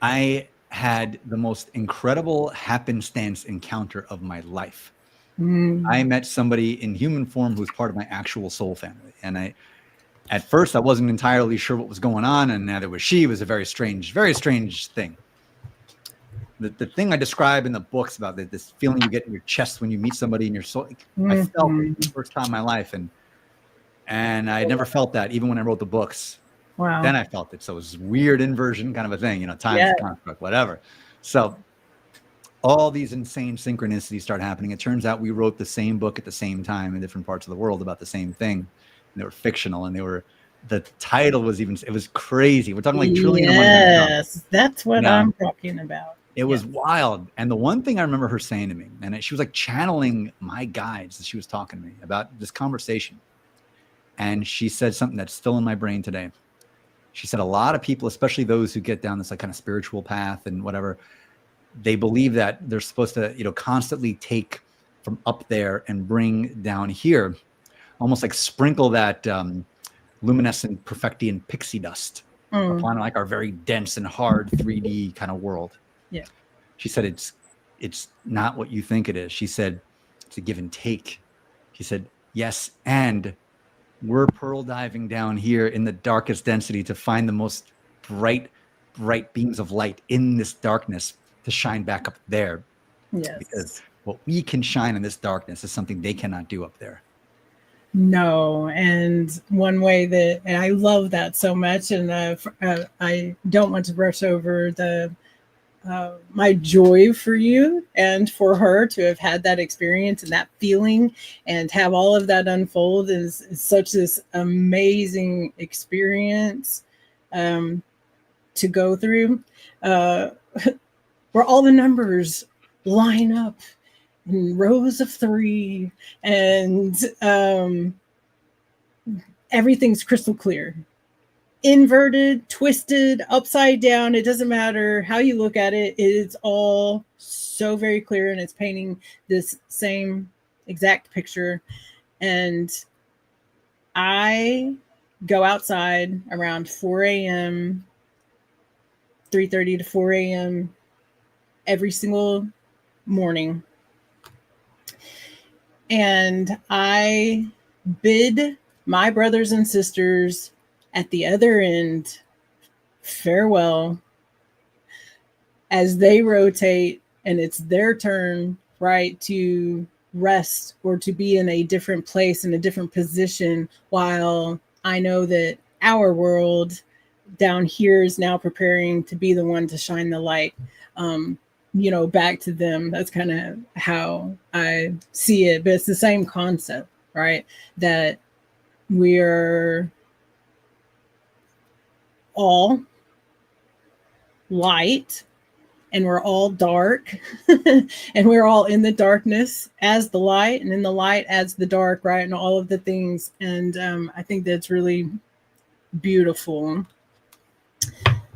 I had the most incredible happenstance encounter of my life. I met somebody in human form who was part of my actual soul family. And at first, I wasn't entirely sure what was going on, and neither was she. It was a very strange thing. The thing I describe in the books about this feeling you get in your chest when you meet somebody in your soul, I felt it for the first time in my life, and I never felt that even when I wrote the books. Wow. Then I felt it. So it was this weird inversion kind of a thing, time is a construct, whatever. So all these insane synchronicities start happening. It turns out we wrote the same book at the same time in different parts of the world about the same thing. And they were fictional, and the title was it was crazy. We're talking like trillion. Yes, that's what I'm talking about. It was wild. And the one thing I remember her saying to me, and she was like channeling my guides as she was talking to me about this conversation. And she said something that's still in my brain today. She said a lot of people, especially those who get down this like kind of spiritual path and whatever, they believe that they're supposed to, constantly take from up there and bring down here, almost like sprinkle that luminescent Perfectian pixie dust upon like our very dense and hard 3D kind of world. Yeah. She said, it's not what you think it is. She said, it's a give and take. She said, yes. And we're pearl diving down here in the darkest density to find the most bright beams of light in this darkness to shine back up there. Yes. Because what we can shine in this darkness is something they cannot do up there. No. And one way that, and I love that so much. And I don't want to brush over my joy for you and for her to have had that experience and that feeling and have all of that unfold is such this amazing experience to go through, where all the numbers line up in rows of 3 and everything's crystal clear. Inverted, twisted, upside down, it doesn't matter how you look at it. It's all so very clear, and it's painting this same exact picture. And I go outside around 4 a.m., 3:30 to 4 a.m. every single morning. And I bid my brothers and sisters at the other end farewell as they rotate, and it's their turn, right, to rest or to be in a different place, in a different position, while I know that our world down here is now preparing to be the one to shine the light back to them. That's kind of how I see it, but it's the same concept, right? That we're all light and we're all dark and we're all in the darkness as the light and in the light as the dark, right? And all of the things. And I think that's really beautiful.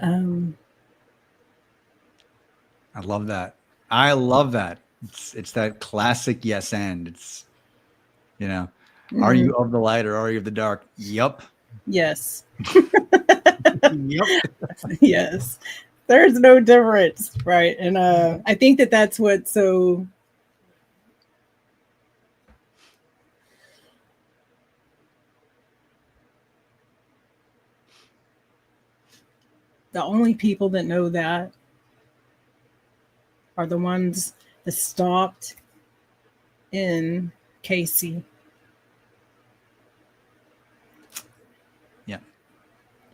I love that. I love that. It's that classic yes and. It's, you know, are you of the light or are you of the dark? Yup. Yes. Yep. Yes. There's no difference, right? And I think that that's what's so the only people that know that are the ones that stopped in Casey. Yeah.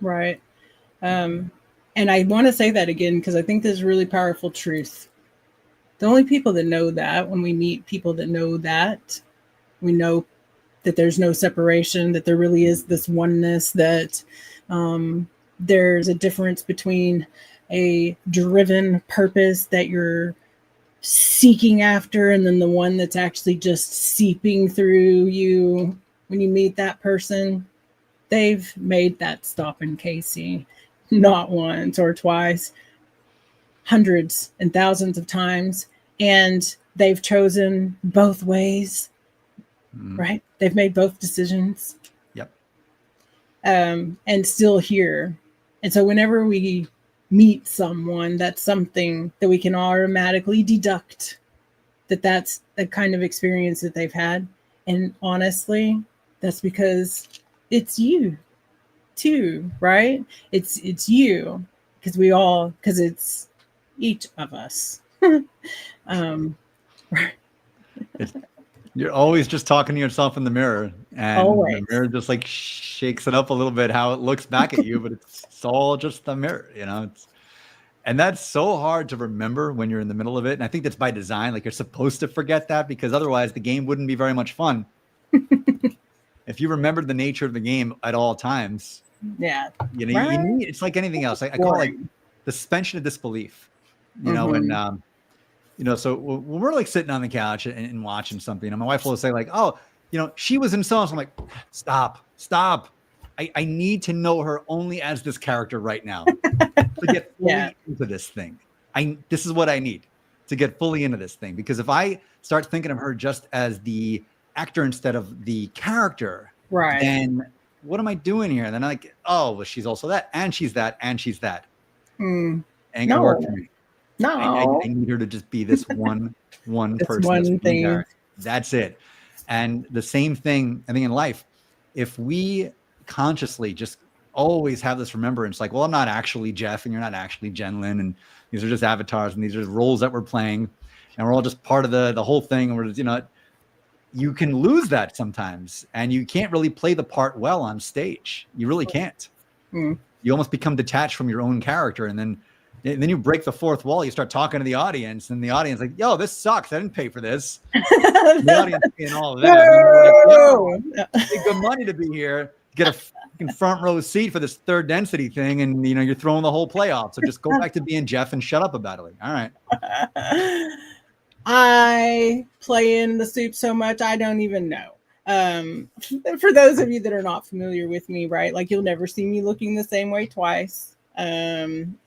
Right. And I want to say that again because I think there's really powerful truth. The only people that know that, when we meet people that know that, we know that there's no separation, that there really is this oneness, that there's a difference between a driven purpose that you're seeking after and then the one that's actually just seeping through you when you meet that person. They've made that stop in Casey, not once or twice, hundreds and thousands of times. And they've chosen both ways, right? They've made both decisions. Yep. And still here. And so whenever we meet someone, that's something that we can automatically deduct that that's the kind of experience that they've had. And honestly, that's because it's you too, right? It's you because it's each of us. You're always just talking to yourself in the mirror, and Always. the mirror just like shakes it up a little bit how it looks back at you, but it's all just the mirror, you know. And that's so hard to remember when you're in the middle of it. And I think that's by design. Like, you're supposed to forget that because otherwise the game wouldn't be very much fun. If you remembered the nature of the game at all times, yeah, you know, right? you need, it's like anything else. I call it like the suspension of disbelief, you know, and, you know, so when we're like sitting on the couch and watching something, and my wife will say like, oh, you know, she was in so I'm like, stop. I need to know her only as this character right now to get fully into this thing. This is what I need to get fully into this thing. Because if I start thinking of her just as the actor instead of the character, right, then what am I doing here? And then I'm like, oh, well, she's also that, and she's that, and she's that. Ain't gonna work for me. No, I need her to just be this one person, one thing. Character. That's it. And the same thing, I think, in life, if we consciously just always have this remembrance, like, well, I'm not actually Jeff, and you're not actually Jen Lin, and these are just avatars, and these are roles that we're playing, and we're all just part of the whole thing, and we're just, you know, you can lose that sometimes, and you can't really play the part well on stage. You really can't. You almost become detached from your own character, and then you break the fourth wall. You start talking to the audience, and the audience like, yo, this sucks. I didn't pay for this. The audience paying all of that. Like, yo, pay good money to be here. Get a fucking front row seat for this third density thing, and you know you're throwing the whole playoff. So just go back to being Jeff and shut up about it. Like, all right. I play in the soup so much I don't even know. For those of you that are not familiar with me, right? Like, you'll never see me looking the same way twice. And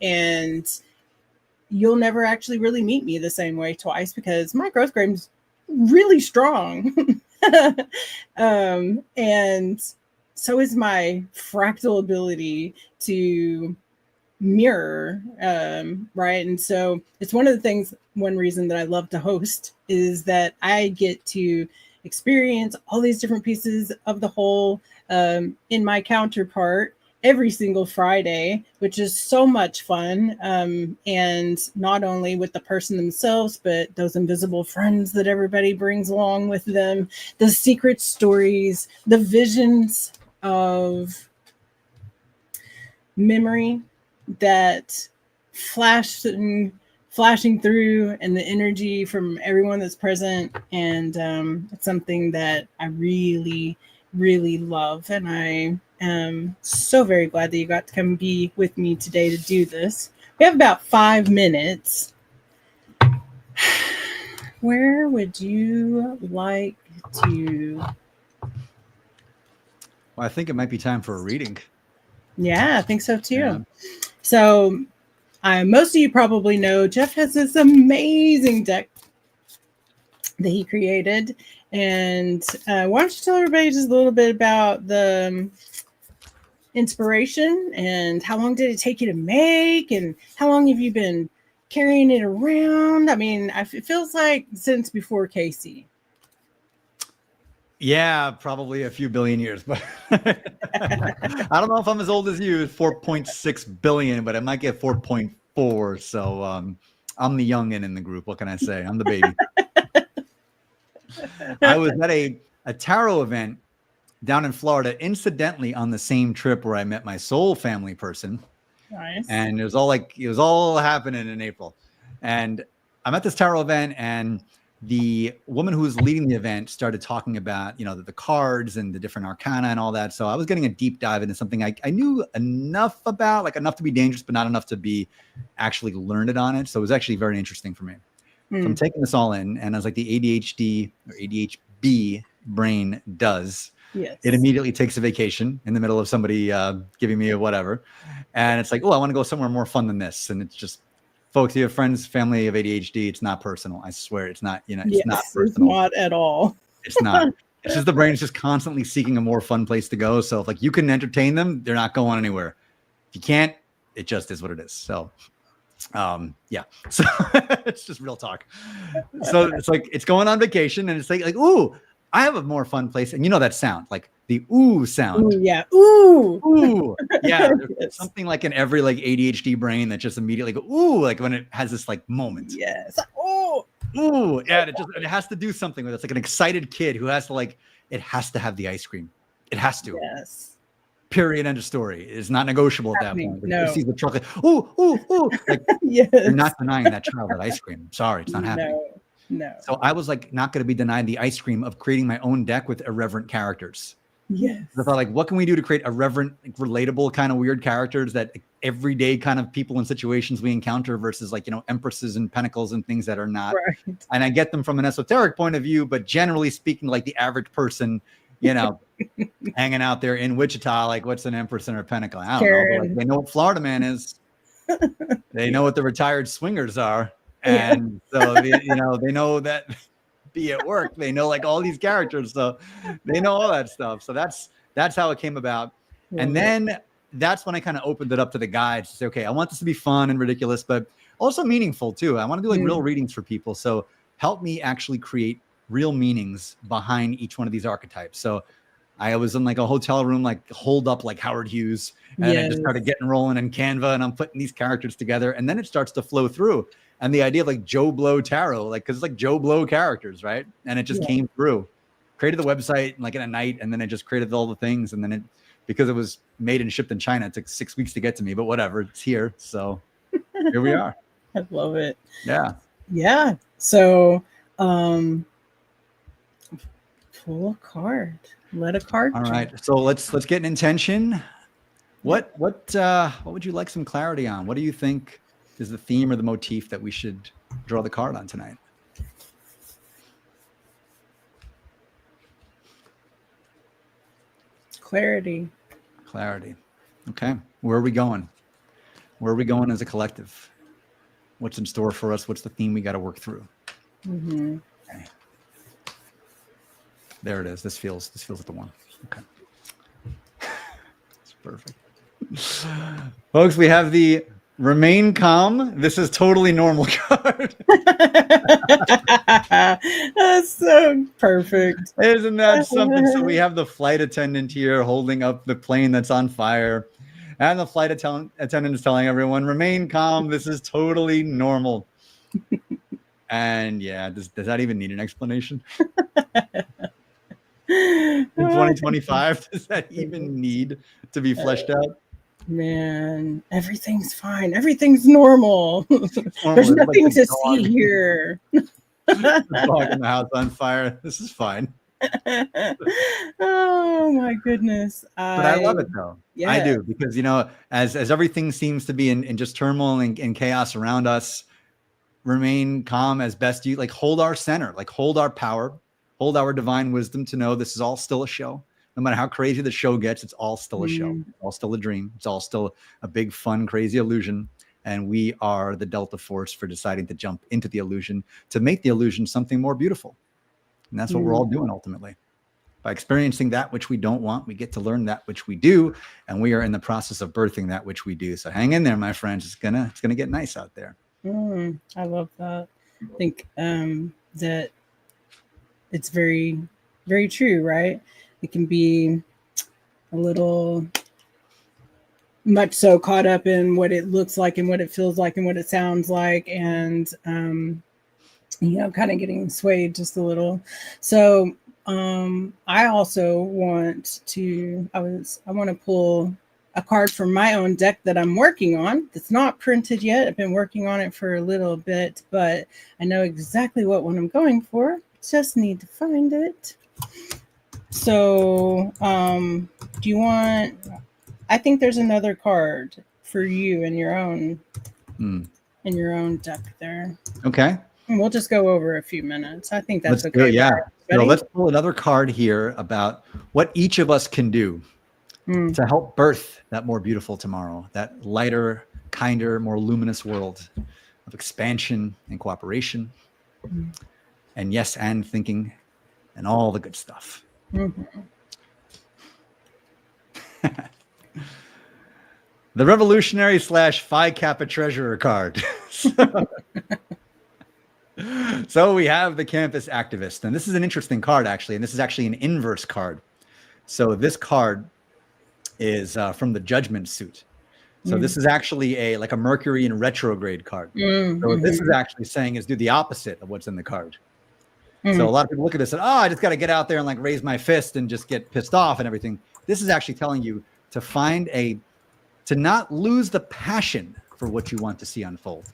you'll never actually really meet me the same way twice because my growth grade's really strong. And so is my fractal ability to mirror, right? And so it's one reason that I love to host is that I get to experience all these different pieces of the whole in my counterpart every single Friday, which is so much fun. And not only with the person themselves, but those invisible friends that everybody brings along with them, the secret stories, the visions of memory that flashing through, and the energy from everyone that's present. And it's something that I really, really love. And I am so very glad that you got to come be with me today to do this. We have about 5 minutes Where would you like to? Well, I think it might be time for a reading. Yeah, I think so too. Yeah. So, most of you probably know Jeff has this amazing deck that he created. And why don't you tell everybody just a little bit about the inspiration and how long did it take you to make and how long have you been carrying it around? I mean, it feels like since before Casey. Yeah, probably a few billion years, but I don't know if I'm as old as you, 4.6 billion, but I might get 4.4. So I'm the youngin in the group. What can I say? I'm the baby. I was at a tarot event down in Florida, incidentally on the same trip where I met my soul family person. Nice. And it was all happening in April. And I'm at this tarot event, and the woman who was leading the event started talking about, the cards and the different arcana and all that. So I was getting a deep dive into something I knew enough about, like enough to be dangerous, but not enough to be actually learned on it. So it was actually very interesting for me. So I'm taking this all in, and as like the ADHD or ADHB brain does, Yes. It immediately takes a vacation in the middle of somebody giving me a whatever. And it's like, oh, I want to go somewhere more fun than this. And it's just, folks, you have friends, family of ADHD. It's not personal. I swear it's not, it's not personal. It's not at all. It's not. It's just the brain is just constantly seeking a more fun place to go. So if like you can entertain them, they're not going anywhere. If you can't, it just is what it is. So yeah. So it's just real talk. So it's like, it's going on vacation, and it's like, ooh, I have a more fun place. And you know that sound, like the ooh sound. Ooh, yeah. Ooh. Ooh. Yeah. There's Yes. something like in every like ADHD brain that just immediately go, ooh, like when it has this like moment. Yes. Oh. Ooh. Yeah. It has to do something with it. It's like an excited kid who has to it has to have the ice cream. It has to. Yes. Period. End of story. It's not negotiable at that point. No. It sees the chocolate. Ooh, ooh, ooh. Like, yes. You're not denying that child that ice cream. Sorry, it's not happening. No. So I was like, not going to be denied the ice cream of creating my own deck with irreverent characters. Yes. I thought, like, what can we do to create irreverent, like, relatable kind of weird characters that everyday kind of people and situations we encounter versus like, empresses and pentacles and things that are not. Right. And I get them from an esoteric point of view, but generally speaking, like the average person, hanging out there in Wichita, like what's an empress and a pentacle? I don't know. But, like, they know what Florida man is. They know what the retired swingers are. And so, they know that be at work, they know like all these characters. So they know all that stuff. So that's how it came about. And then that's when I kind of opened it up to the guides to say, okay, I want this to be fun and ridiculous, but also meaningful too. I want to do like real readings for people. So help me actually create real meanings behind each one of these archetypes. So I was in like a hotel room, like holed up like Howard Hughes, and I just started getting rolling in Canva, and I'm putting these characters together, and then it starts to flow through. And the idea of like Joe Blow Tarot, like, cause it's like Joe Blow characters, right? And it just came through. Created the website like in a night, and then I just created all the things. And then because it was made and shipped in China, it took 6 weeks to get to me, but whatever, it's here. So here we are. I love it. Yeah. Yeah. So pull a card. Let a card. All right. So let's get an intention. What would you like some clarity on? What do you think is the theme or the motif that we should draw the card on tonight? Clarity. Okay. Where are we going? Where are we going as a collective? What's in store for us? What's the theme we got to work through? Okay. There it is. This feels like the one. Okay. It's perfect. Folks, we have the Remain Calm. This is totally normal card. That's so perfect. Isn't that something? So we have the flight attendant here holding up the plane that's on fire. And the flight attendant is telling everyone, remain calm. This is totally normal. And yeah, does that even need an explanation? In 2025, does that even need to be fleshed out? Man, everything's fine. Everything's normal. There's nothing like to see here. The dog in the house on fire. This is fine. Oh my goodness. But I love it though. Yeah. I do, because as everything seems to be in just turmoil and chaos around us, remain calm as best you like, hold our center, like hold our power, hold our divine wisdom to know this is all still a show. No matter how crazy the show gets, it's all still a show. It's all still a dream. It's all still a big, fun, crazy illusion. And we are the Delta Force for deciding to jump into the illusion to make the illusion something more beautiful. And that's what we're all doing ultimately. By experiencing that which we don't want, we get to learn that which we do, and we are in the process of birthing that which we do. So hang in there, my friends. It's gonna get nice out there. I love that. I think that it's very, very true, right? It can be a little much so caught up in what it looks like and what it feels like and what it sounds like, and kind of getting swayed just a little. So I also want to pull a card from my own deck that I'm working on. It's not printed yet. I've been working on it for a little bit, but I know exactly what one I'm going for. Just need to find it. So do you want, I think there's another card for you in your own deck there. Okay. And we'll just go over a few minutes. I think that's let's okay. Yeah. So let's pull another card here about what each of us can do to help birth that more beautiful tomorrow, that lighter, kinder, more luminous world of expansion and cooperation, and yes, and thinking, and all the good stuff. The Revolutionary / Phi Kappa Treasurer card. So we have the Campus Activist, and this is an interesting card actually, and this is actually an inverse card. So this card is from the Judgment Suit. So this is actually a Mercury in retrograde card. So what this is actually saying is do the opposite of what's in the card. So a lot of people look at this and, I just got to get out there and raise my fist and just get pissed off and everything. This is actually telling you to to not lose the passion for what you want to see unfold,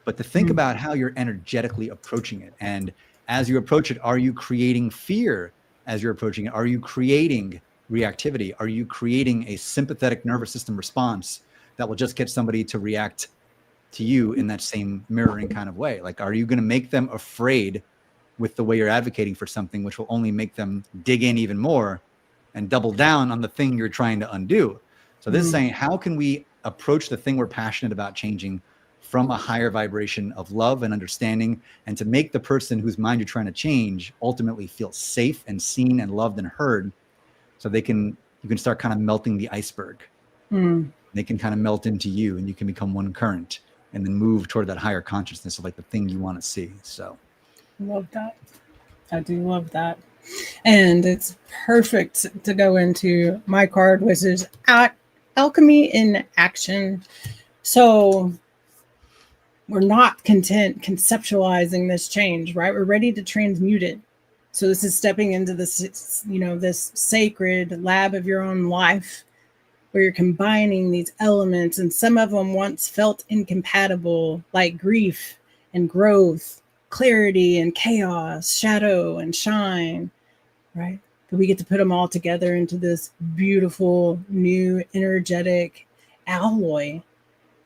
but to think about how you're energetically approaching it. And as you approach it, are you creating fear as you're approaching it? Are you creating reactivity? Are you creating a sympathetic nervous system response that will just get somebody to react to you in that same mirroring kind of way? Are you going to make them afraid with the way you're advocating for something, which will only make them dig in even more and double down on the thing you're trying to undo? So this is saying, how can we approach the thing we're passionate about changing from a higher vibration of love and understanding, and to make the person whose mind you're trying to change ultimately feel safe and seen and loved and heard, so you can start kind of melting the iceberg. They can kind of melt into you, and you can become one current and then move toward that higher consciousness of the thing you want to see. So love that. I do love that. And it's perfect to go into my card, which is Alchemy in Action. So we're not content conceptualizing this change, right? We're ready to transmute it. So this is stepping into this, this sacred lab of your own life, where you're combining these elements, and some of them once felt incompatible, like grief and growth, clarity and chaos, shadow and shine, right? But we get to put them all together into this beautiful, new, energetic alloy.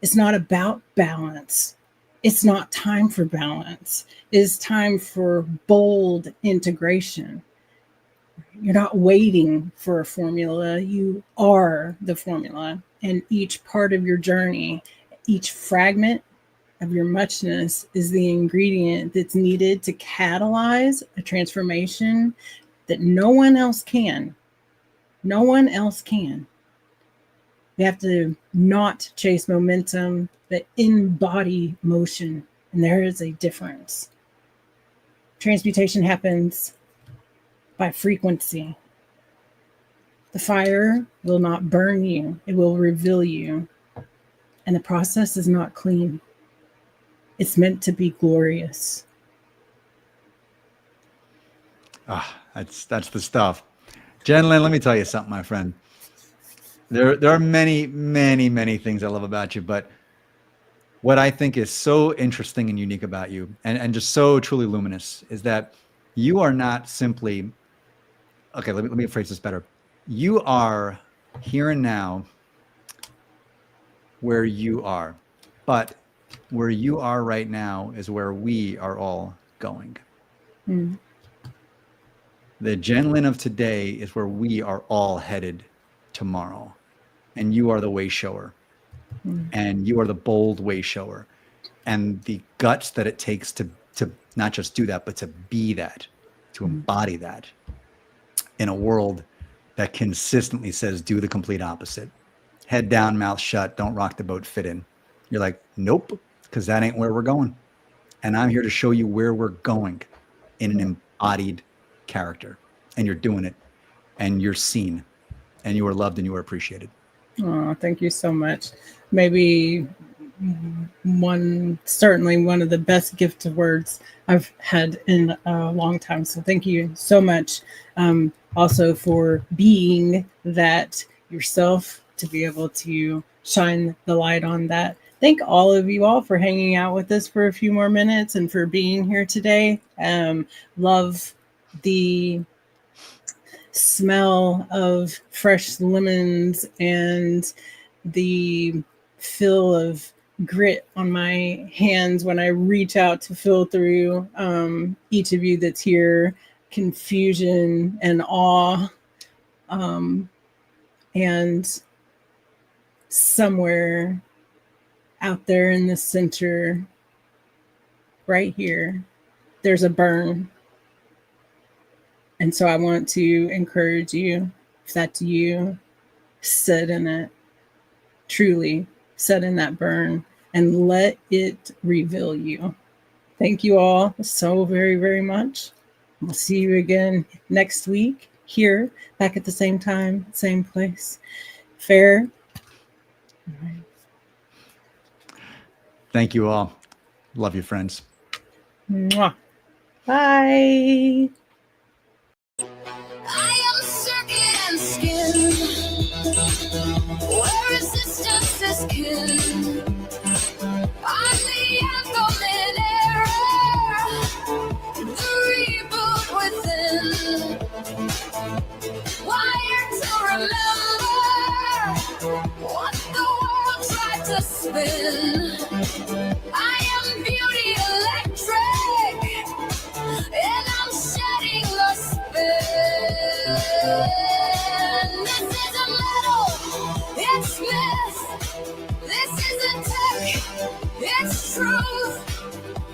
It's not about balance. It's not time for balance. It's time for bold integration. You're not waiting for a formula. You are the formula. And each part of your journey, each fragment of your muchness is the ingredient that's needed to catalyze a transformation that no one else can. No one else can. You have to not chase momentum, but embody motion. And there is a difference. Transmutation happens by frequency. The fire will not burn you. It will reveal you. And the process is not clean. It's meant to be glorious. That's the stuff. Jen Lynn, let me tell you something, my friend. There are many, many, many things I love about you, but what I think is so interesting and unique about you, and just so truly luminous, is that you are not simply, okay, let me phrase this better. You are here and now where you are, but where you are right now is where we are all going. Mm. The Jen Lin of today is where we are all headed tomorrow. And you are the way shower. And you are the bold way shower. And the guts that it takes to not just do that, but to be that, to embody that in a world that consistently says do the complete opposite. Head down, mouth shut, don't rock the boat, fit in. You're like, nope, because that ain't where we're going. And I'm here to show you where we're going in an embodied character. And you're doing it. And you're seen. And you are loved and you are appreciated. Oh, thank you so much. Maybe certainly one of the best gift of words I've had in a long time. So thank you so much. Also for being that yourself, to be able to shine the light on that. Thank all of you all for hanging out with us for a few more minutes and for being here today. Love the smell of fresh lemons and the feel of grit on my hands when I reach out to feel through each of you that's here, confusion and awe, and somewhere out there in the center, right here, there's a burn. And so I want to encourage you, if that's you, sit in it, truly sit in that burn and let it reveal you. Thank you all so very, very much. We'll see you again next week here, back at the same time, same place. Fair. Thank you all. Love you, friends. Mwah. Bye. I am circuit and skin, where resistance is kin. I'm the anthem in error, the reboot within. Wired to remember what the world tried to spin. I am beauty electric, and I'm shedding the spin. This isn't metal, it's myth. This isn't tech, it's truth.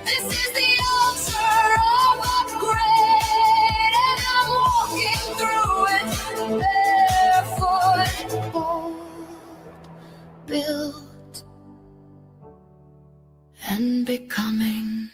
This is the altar of upgrade, and I'm walking through it barefoot. Bold, built, and becoming.